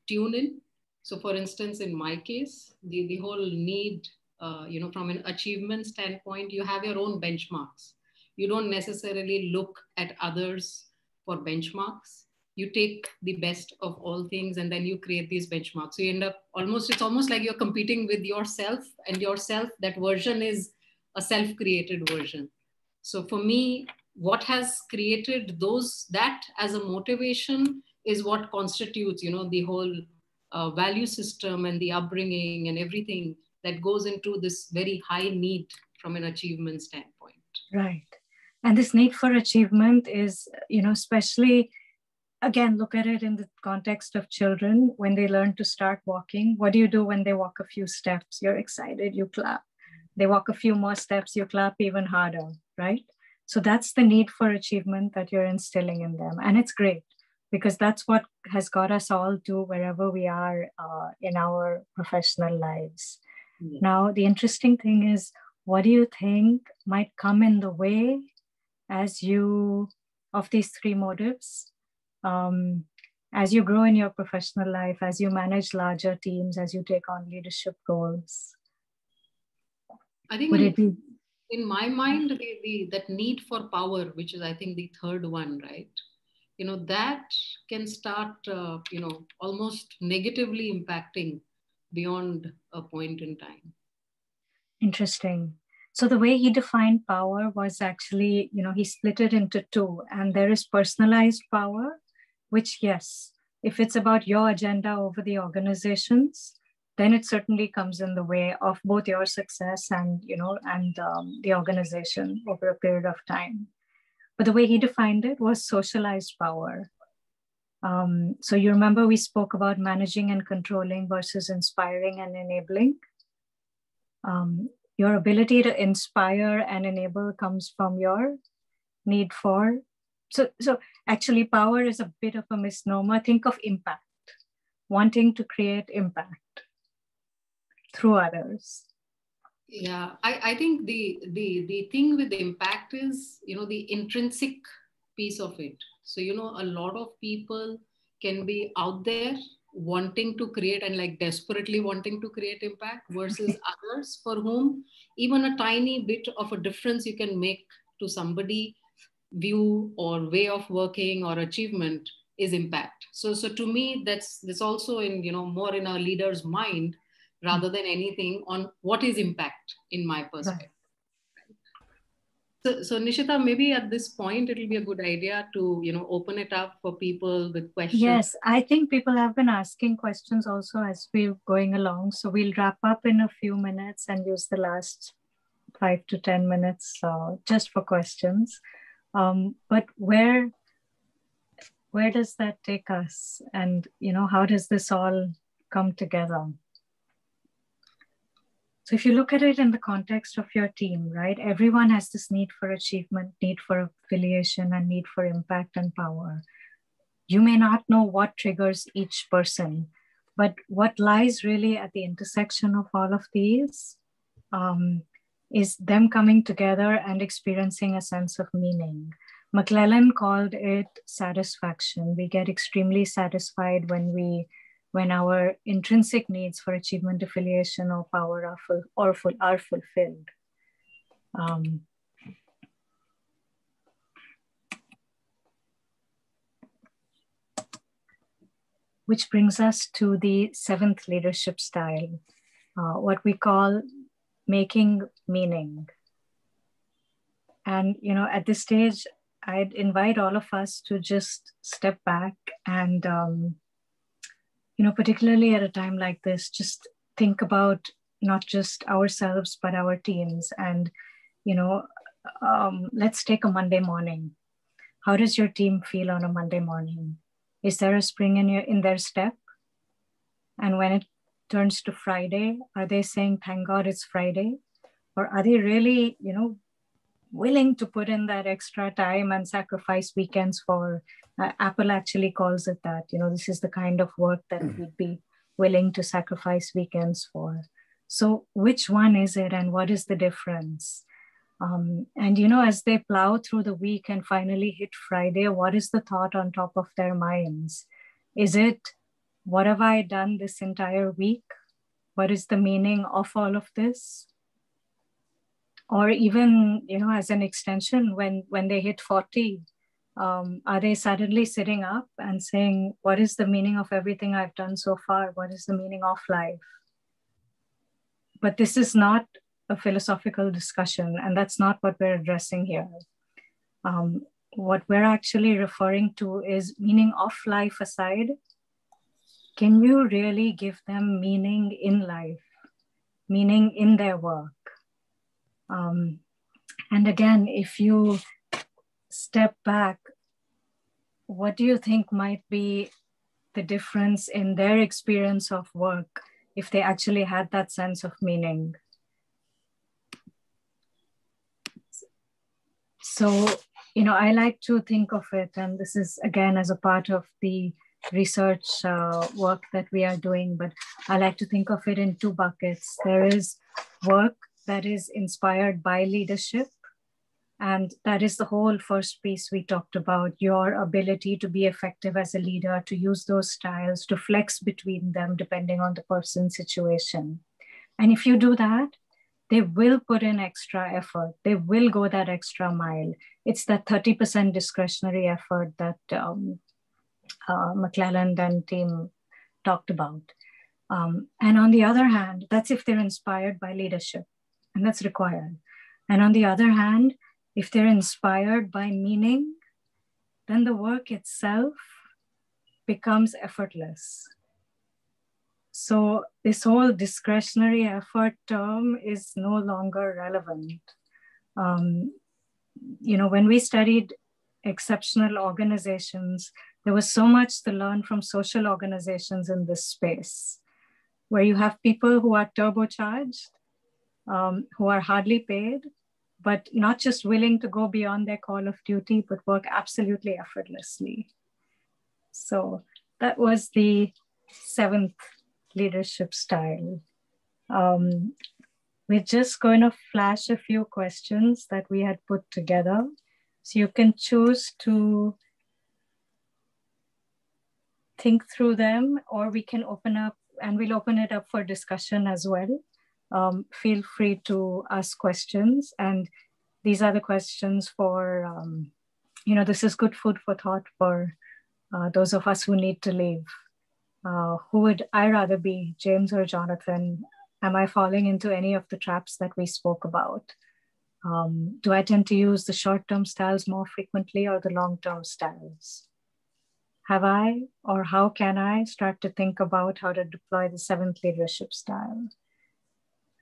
tune in. So for instance, in my case, the whole need, from an achievement standpoint, you have your own benchmarks. You don't necessarily look at others for benchmarks. You take the best of all things, and then you create these benchmarks. So you end up it's almost like you're competing with yourself, and yourself, that version is a self-created version. So for me, what has created that as a motivation is what constitutes, the whole value system and the upbringing and everything that goes into this very high need from an achievement standpoint. Right. And this need for achievement is, especially, again, look at it in the context of children. When they learn to start walking, what do you do when they walk a few steps? You're excited, you clap. They walk a few more steps, you clap even harder, right? So that's the need for achievement that you're instilling in them. And it's great because that's what has got us all to wherever we are in our professional lives. Yeah. Now, the interesting thing is, what do you think might come in the way of these three motives? As you grow in your professional life, as you manage larger teams, as you take on leadership roles? I think in my mind, that need for power, which is, I think, the third one, right? That can start, almost negatively impacting beyond a point in time. Interesting. So the way he defined power was actually, he split it into two. And there is personalized power, which, yes, if it's about your agenda over the organization's, then it certainly comes in the way of both your success and, the organization over a period of time. But the way he defined it was socialized power. So you remember we spoke about managing and controlling versus inspiring and enabling. Your ability to inspire and enable comes from your need for, so actually power is a bit of a misnomer. Think of impact, wanting to create impact through others. Yeah, I think the thing with the impact is, the intrinsic piece of it. So, a lot of people can be out there wanting to create and like desperately wanting to create impact versus others for whom even a tiny bit of a difference you can make to somebody view or way of working or achievement is impact. So to me, that's also in, more in a leader's mind rather than anything on what is impact in my perspective. Right. So Nisheeta, maybe at this point, it'll be a good idea to, open it up for people with questions. Yes, I think people have been asking questions also as we're going along. So we'll wrap up in a few minutes and use the last 5 to 10 minutes just for questions. But where does that take us? And, how does this all come together? So if you look at it in the context of your team, right, everyone has this need for achievement, need for affiliation, and need for impact and power. You may not know what triggers each person, but what lies really at the intersection of all of these is them coming together and experiencing a sense of meaning. McClellan called it satisfaction. We get extremely satisfied when our intrinsic needs for achievement, affiliation, or power are fulfilled. Which brings us to the 7th leadership style, what we call making meaning. And, at this stage, I'd invite all of us to just step back and, particularly at a time like this, just think about not just ourselves, but our teams. And, let's take a Monday morning. How does your team feel on a Monday morning? Is there a spring in their step? And when it turns to Friday, are they saying, thank God it's Friday? Or are they really, willing to put in that extra time and sacrifice weekends for? Apple actually calls it that. This is the kind of work that we'd be willing to sacrifice weekends for. So which one is it and what is the difference? And, as they plow through the week and finally hit Friday, what is the thought on top of their minds? Is it, what have I done this entire week? What is the meaning of all of this? Or even, as an extension, when they hit 40, are they suddenly sitting up and saying, what is the meaning of everything I've done so far? What is the meaning of life? But this is not a philosophical discussion, and that's not what we're addressing here. What we're actually referring to is meaning of life aside. Can you really give them meaning in life, meaning in their work? And again, if you step back, what do you think might be the difference in their experience of work if they actually had that sense of meaning? So, you know, I like to think of it, and this is again as a part of the research work that we are doing, but I like to think of it in two buckets. There is work that is inspired by leadership, and that is the whole first piece we talked about, your ability to be effective as a leader, to use those styles, to flex between them depending on the person's situation. And if you do that, they will put in extra effort. They will go that extra mile. It's that 30% discretionary effort that McClelland and team talked about. And on the other hand, that's if they're inspired by leadership, and that's required. And on the other hand, if they're inspired by meaning, then the work itself becomes effortless. So this whole discretionary effort term is no longer relevant. You know, when we studied exceptional organizations, there was so much to learn from social organizations in this space, where you have people who are turbocharged, who are hardly paid, but not just willing to go beyond their call of duty, but work absolutely effortlessly. So that was the 7th leadership style. We're just going to flash a few questions that we had put together. So you can choose to think through them, or we can open up, and we'll open it up for discussion as well. Feel free to ask questions. And these are the questions for, you know, this is good food for thought for those of us who need to leave. Who would I rather be, James or Jonathan? Am I falling into any of the traps that we spoke about? Do I tend to use the short-term styles more frequently or the long-term styles? Have I, or how can I start to think about how to deploy the 7th leadership style?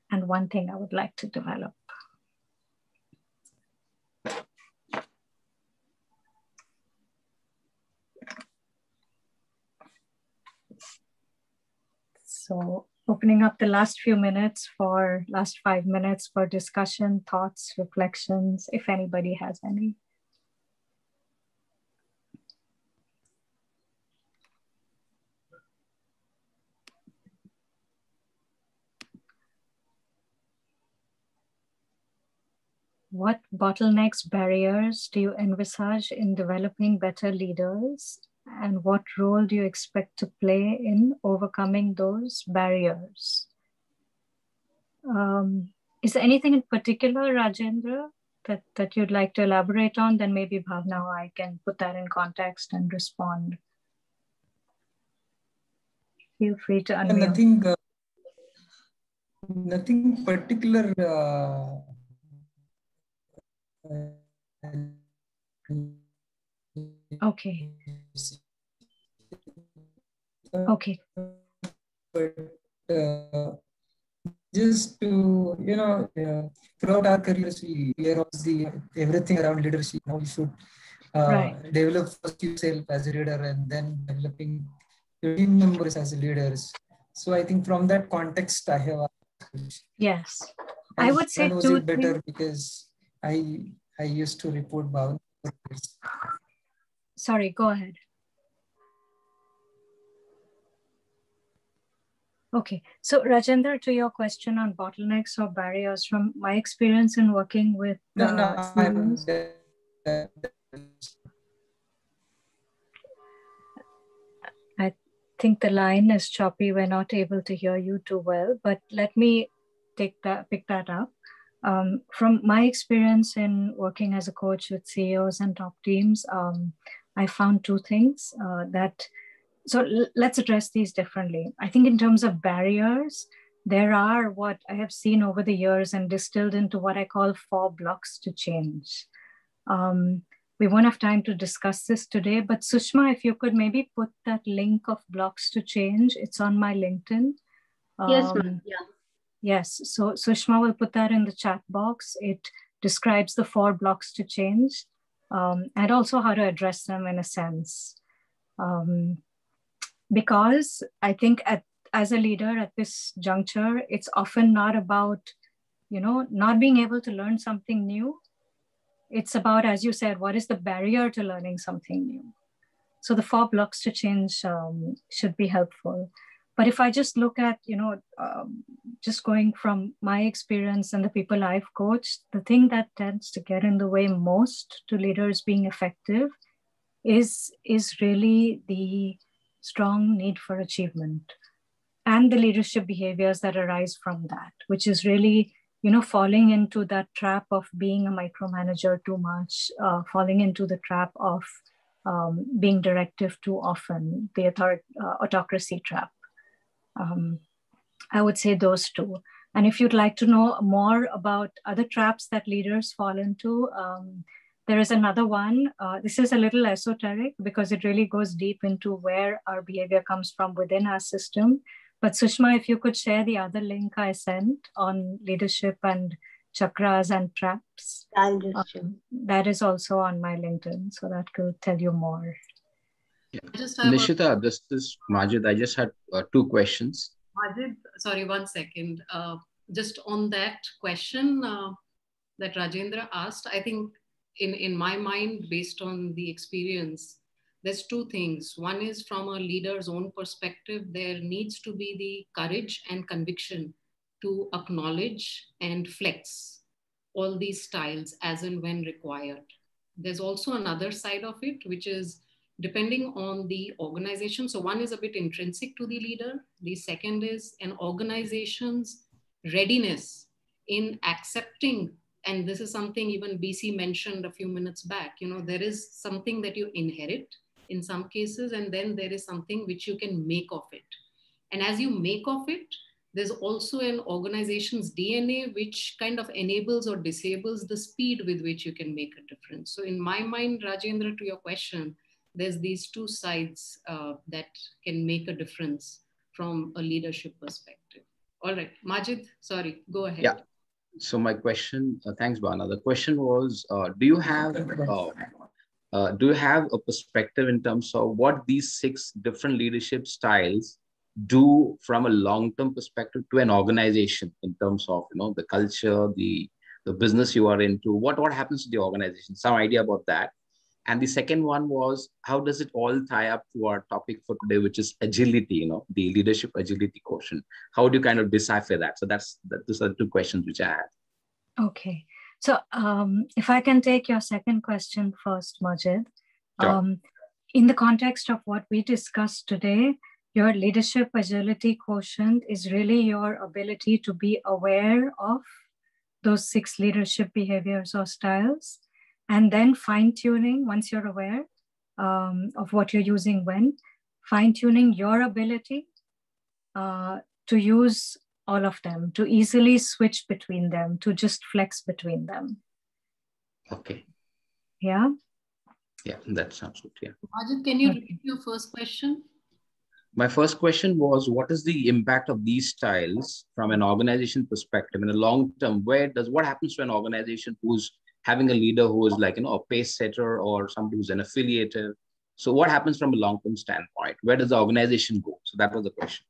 And one thing I would like to develop. So opening up the last 5 minutes for discussion, thoughts, reflections, if anybody has any. What bottlenecks, barriers do you envisage in developing better leaders? And what role do you expect to play in overcoming those barriers? Is there anything in particular, Rajendra, that you'd like to elaborate on? Then maybe Bhavana or I can put that in context and respond. Feel free to unmute. Nothing particular. Okay. Okay. But just to, you know, throughout our careers, we hear of everything around leadership. How you should develop first yourself as a leader, and then developing your team members as leaders. So I think from that context, I have. Yes, I would say knows it better because I used to report Bhavana. Sorry, go ahead. Okay, so Rajendra, to your question on bottlenecks or barriers, from my experience in working with I think the line is choppy. We're not able to hear you too well, but let me pick that up. From my experience in working as a coach with CEOs and top teams, I found two things so let's address these differently. I think in terms of barriers, there are what I have seen over the years and distilled into what I call 4 blocks to change. We won't have time to discuss this today, but Sushma, if you could maybe put that link of blocks to change, it's on my LinkedIn. Yes, ma'am. Yeah. Yes, so Sushma will put that in the chat box. It describes the 4 blocks to change and also how to address them in a sense. Because I think as a leader at this juncture, it's often not about, you know, not being able to learn something new. It's about, as you said, what is the barrier to learning something new? So the 4 blocks to change should be helpful. But if I just look at, just going from my experience and the people I've coached, the thing that tends to get in the way most to leaders being effective is really the strong need for achievement and the leadership behaviors that arise from that, which is really, falling into that trap of being a micromanager too much, falling into the trap of being directive too often, the autocracy trap. I would say those 2. And if you'd like to know more about other traps that leaders fall into, there is another one. This is a little esoteric because it really goes deep into where our behavior comes from within our system. But Sushma, if you could share the other link I sent on leadership and chakras and traps. I'll just that is also on my LinkedIn, so that could tell you more. Yeah. Nisheeta, this is Majid. I just had 2 questions. Majid, sorry, 1 second. Just on that question that Rajendra asked, I think in my mind, based on the experience, there's 2 things. One is from a leader's own perspective, there needs to be the courage and conviction to acknowledge and flex all these styles as and when required. There's also another side of it, which is depending on the organization. So one is a bit intrinsic to the leader. The second is an organization's readiness in accepting, and this is something even BC mentioned a few minutes back, there is something that you inherit in some cases, and then there is something which you can make of it. And as you make of it, there's also an organization's DNA which kind of enables or disables the speed with which you can make a difference. So in my mind, Rajendra, to your question, there's these 2 sides that can make a difference from a leadership perspective. All right, Majid, sorry, go ahead. Yeah. So my question, thanks, Bhavana. The question was, do you have a perspective in terms of what these 6 different leadership styles do from a long-term perspective to an organization in terms of, the culture, the business you are into, what happens to the organization? Some idea about that. And the second one was, how does it all tie up to our topic for today, which is agility, the leadership agility quotient? How do you kind of decipher that? So those are the 2 questions which I had. Okay. So if I can take your second question first, Majid. Sure. In the context of what we discussed today, your leadership agility quotient is really your ability to be aware of those 6 leadership behaviors or styles, and then fine-tuning, once you're aware of what you're using when, fine-tuning your ability to use all of them, to easily switch between them, to just flex between them. Okay. Yeah? Yeah, that sounds good, yeah. Majid, can you repeat your first question? My first question was, what is the impact of these styles from an organization perspective in the long term? What happens to an organization who's having a leader who is like, a pace setter or somebody who's an affiliative? So what happens from a long-term standpoint? Where does the organization go? So that was the question.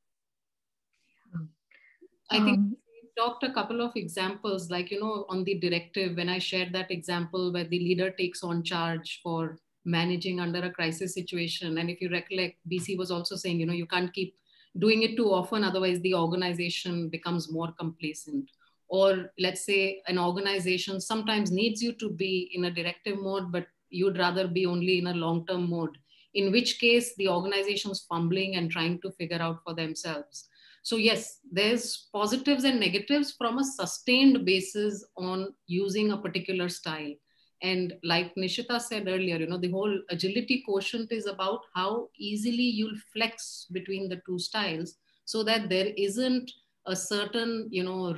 I think we talked a couple of examples, like, on the directive, when I shared that example where the leader takes on charge for managing under a crisis situation. And if you recollect, BC was also saying, you can't keep doing it too often, otherwise the organization becomes more complacent. Or let's say an organization sometimes needs you to be in a directive mode, but you'd rather be only in a long-term mode, in which case the organization's fumbling and trying to figure out for themselves. So yes, there's positives and negatives from a sustained basis on using a particular style. And like Nisheeta said earlier, the whole agility quotient is about how easily you'll flex between the 2 styles so that there isn't a certain,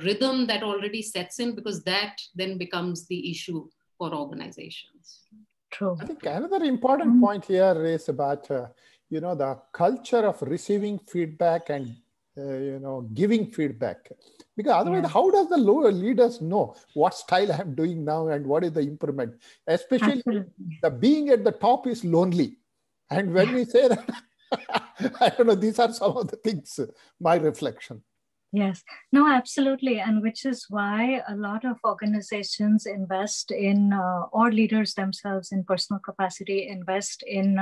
rhythm that already sets in, because that then becomes the issue for organizations. True. I think another important point here is about, the culture of receiving feedback and, giving feedback. Because otherwise, how does the lower leaders know what style I'm doing now and what is the improvement? Especially the being at the top is lonely. And when we say that, I don't know, these are some of the things, my reflection. Yes, no, absolutely. And which is why a lot of organizations invest in, or leaders themselves in personal capacity, invest in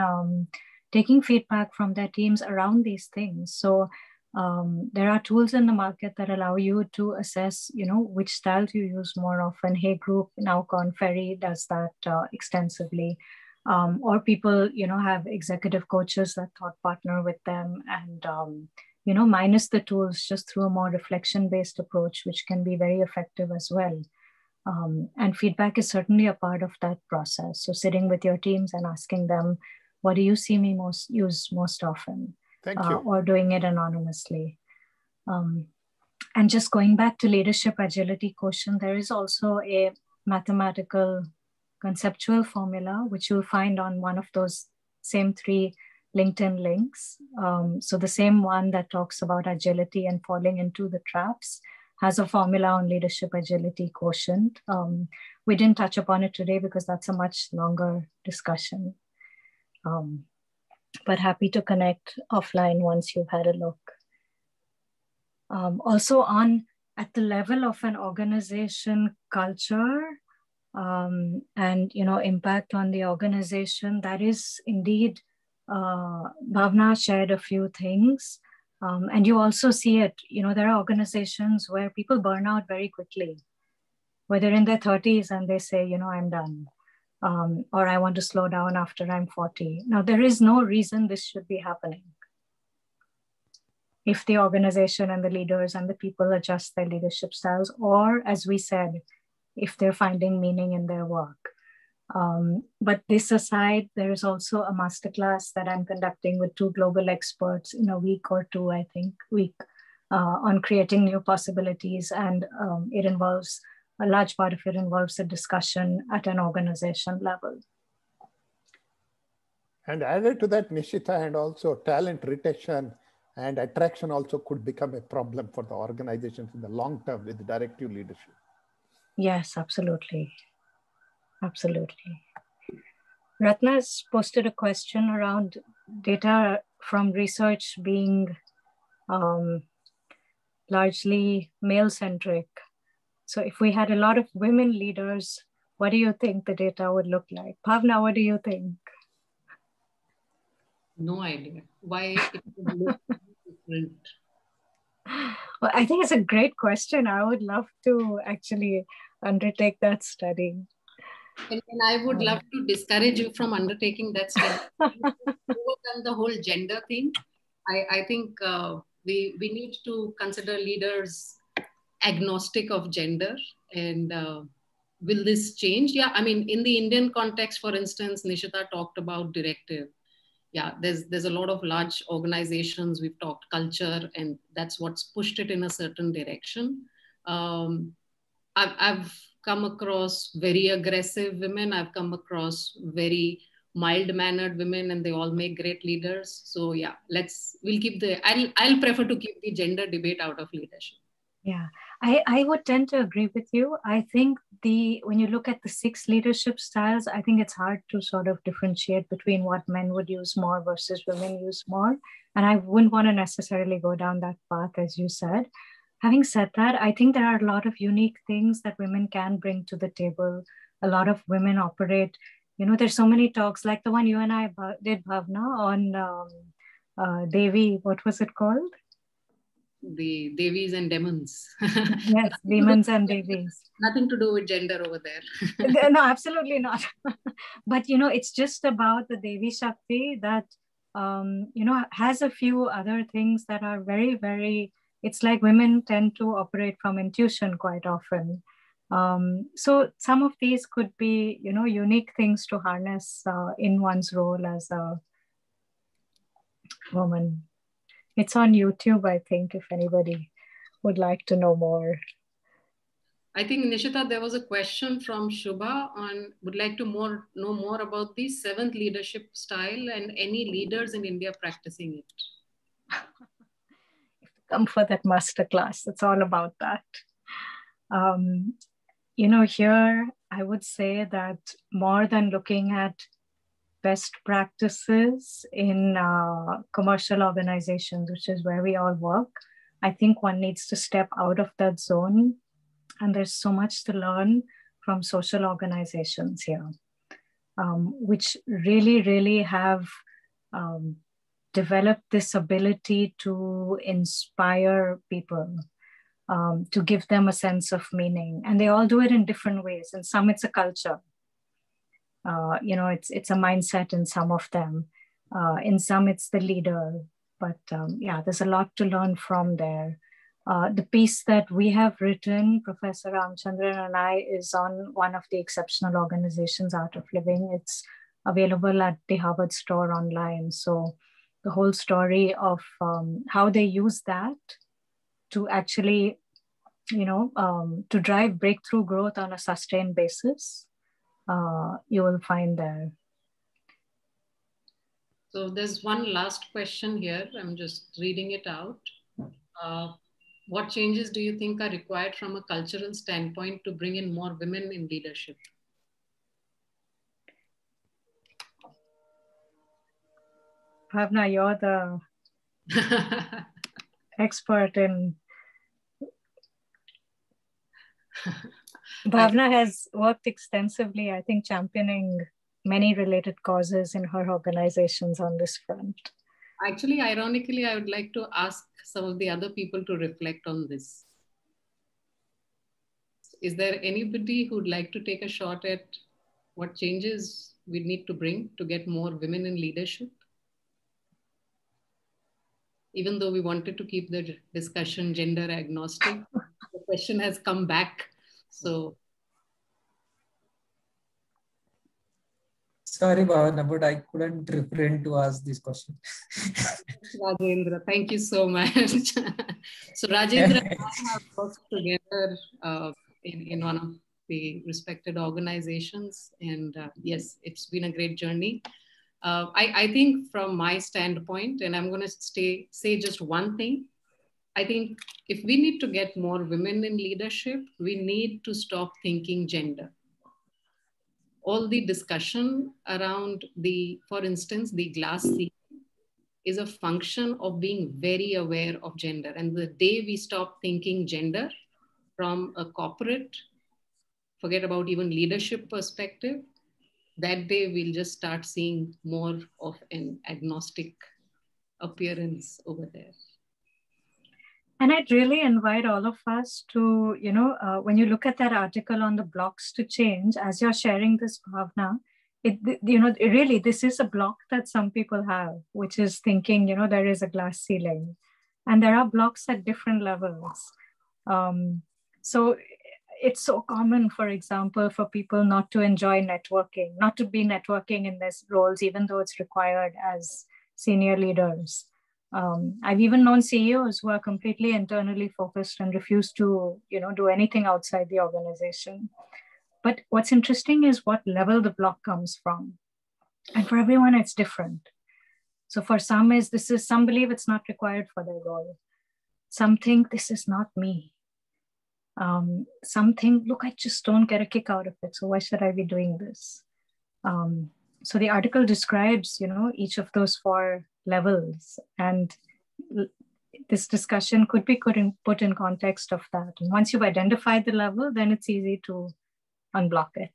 taking feedback from their teams around these things. So there are tools in the market that allow you to assess, which styles you use more often. Hey Group, now Corn Ferry does that extensively. Or people, have executive coaches that thought partner with them, and minus the tools, just through a more reflection-based approach, which can be very effective as well. And feedback is certainly a part of that process. So sitting with your teams and asking them, what do you see me use most often? Thank you. Or doing it anonymously. And just going back to leadership agility quotient, there is also a mathematical conceptual formula, which you'll find on one of those same 3 LinkedIn links. So the same one that talks about agility and falling into the traps has a formula on leadership agility quotient. We didn't touch upon it today because that's a much longer discussion. But happy to connect offline once you've had a look. Also at the level of an organization culture, and impact on the organization, that is indeed, Bhavana shared a few things, and you also see it. There are organizations where people burn out very quickly, where they're in their 30s and they say, I'm done, or I want to slow down after I'm 40. Now, there is no reason this should be happening if the organization and the leaders and the people adjust their leadership styles, or, as we said, if they're finding meaning in their work. But this aside, there is also a masterclass that I'm conducting with 2 global experts in a week or 2, I think, on creating new possibilities. And it involves, a large part of it involves a discussion at an organization level. And added to that, Nisheeta, and also talent retention and attraction also could become a problem for the organizations in the long term with directive leadership. Yes, absolutely. Absolutely. Ratna has posted a question around data from research being largely male-centric. So if we had a lot of women leaders, what do you think the data would look like? Bhavana, what do you think? No idea why it would look different. Well, I think it's a great question. I would love to actually undertake that study. And I would love to discourage you from undertaking that study. Overcome the whole gender thing. I think we need to consider leaders agnostic of gender. And will this change? Yeah, I mean, in the Indian context, for instance, Nisheeta talked about Directive. Yeah, there's a lot of large organizations. We've talked culture, and that's what's pushed it in a certain direction. I've come across very aggressive women. I've come across very mild-mannered women, and they all make great leaders. So yeah, I'll prefer to keep the gender debate out of leadership. Yeah, I would tend to agree with you. I think when you look at the 6 leadership styles, I think it's hard to sort of differentiate between what men would use more versus women use more. And I wouldn't want to necessarily go down that path, as you said. Having said that, I think there are a lot of unique things that women can bring to the table. A lot of women operate, there's so many talks like the one you and I did, Bhavana, on Devi, what was it called? The Devis and demons. Yes, demons and Devis. Nothing to do with gender over there. No, absolutely not. But, it's just about the Devi Shakti that, has a few other things that are very, very, it's like women tend to operate from intuition quite often. So some of these could be, unique things to harness in one's role as a woman. It's on YouTube, I think, if anybody would like to know more. I think, Nisheeta, there was a question from Shubha would like to know more about the 7th leadership style and any leaders in India practicing it. Come for that masterclass. It's all about that. Here, I would say that more than looking at best practices in commercial organizations, which is where we all work, I think one needs to step out of that zone. And there's so much to learn from social organizations here, which really, really have developed this ability to inspire people, to give them a sense of meaning. And they all do it in different ways. In some, it's a culture. It's a mindset in some of them. In some, it's the leader. But yeah, there's a lot to learn from there. The piece that we have written, Professor Ramchandran and I, is on one of the exceptional organizations, Art of Living. It's available at the Harvard store online. So the whole story of how they use that to actually, to drive breakthrough growth on a sustained basis, you will find there. So there's one last question here. I'm just reading it out. What changes do you think are required from a cultural standpoint to bring in more women in leadership? Bhavana, you're the expert in... Bhavana has worked extensively, I think, championing many related causes in her organizations on this front. Actually, ironically, I would like to ask some of the other people to reflect on this. Is there anybody who'd like to take a shot at what changes we need to bring to get more women in leadership? Even though we wanted to keep the discussion gender agnostic, the question has come back. So. Sorry, Bhavana, but I couldn't refrain to ask this question. Rajendra, thank you so much. So Rajendra and I have worked together in one of the respected organizations. And yes, it's been a great journey. I think from my standpoint, and I'm going to say just one thing, I think if we need to get more women in leadership, we need to stop thinking gender. All the discussion around for instance, the glass ceiling is a function of being very aware of gender. And the day we stop thinking gender from a corporate, forget about even leadership perspective, that day we'll just start seeing more of an agnostic appearance over there. And I'd really invite all of us to, when you look at that article on the blocks to change, as you're sharing this, Bhavana, really, this is a block that some people have, which is thinking, there is a glass ceiling. And there are blocks at different levels. So it's so common, for example, for people not to enjoy networking, not to be networking in these roles, even though it's required as senior leaders. I've even known CEOs who are completely internally focused and refuse to, do anything outside the organization. But what's interesting is what level the block comes from. And for everyone, it's different. So for some some believe it's not required for their role. Some think this is not me. Some think, look, I just don't get a kick out of it. So why should I be doing this? So the article describes, each of those 4 levels. And this discussion could be put in context of that. And once you've identified the level, then it's easy to unblock it.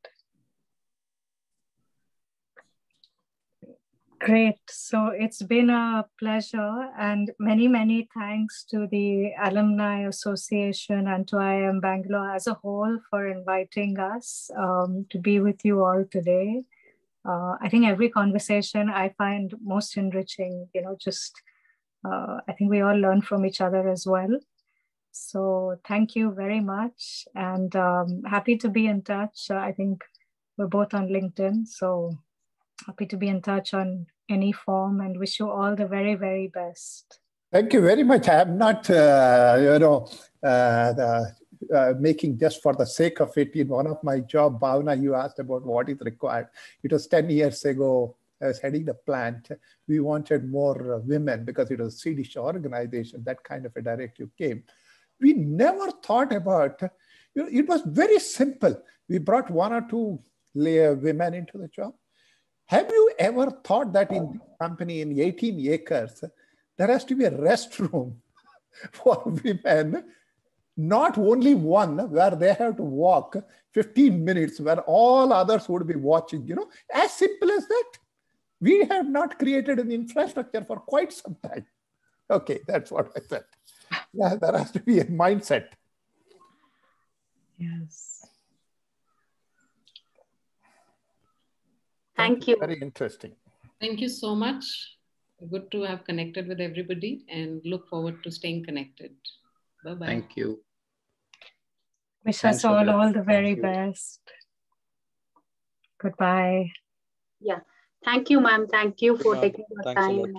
Great. So it's been a pleasure, and many, many thanks to the Alumni Association and to IIM Bangalore as a whole for inviting us to be with you all today. I think every conversation I find most enriching, I think we all learn from each other as well. So thank you very much, and happy to be in touch. I think we're both on LinkedIn, so happy to be in touch on any form, and wish you all the very, very best. Thank you very much. I am not, making just for the sake of it. In one of my job, Bhavana, you asked about what is required. It was 10 years ago. I was heading the plant. We wanted more women because it was a Swedish organization. That kind of a directive came. We never thought about, it was very simple. We brought 1 or 2 women into the job. Have you ever thought that in this company in 18 acres, there has to be a restroom for women, not only one where they have to walk 15 minutes where all others would be watching, as simple as that. We have not created an infrastructure for quite some time. Okay, that's what I said. Yeah, there has to be a mindset. Yes. Thank you. Very interesting. Thank you so much. Good to have connected with everybody and look forward to staying connected. Bye-bye. Thank you. Wish us all the very best. Goodbye. Yeah. Thank you, ma'am. Thank you for taking your Thanks time.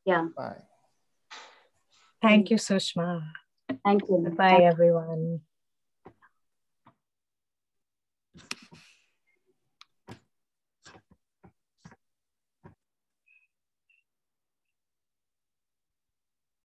Yeah. Bye. Thank you, Sushma. Thank you. Goodbye, everyone.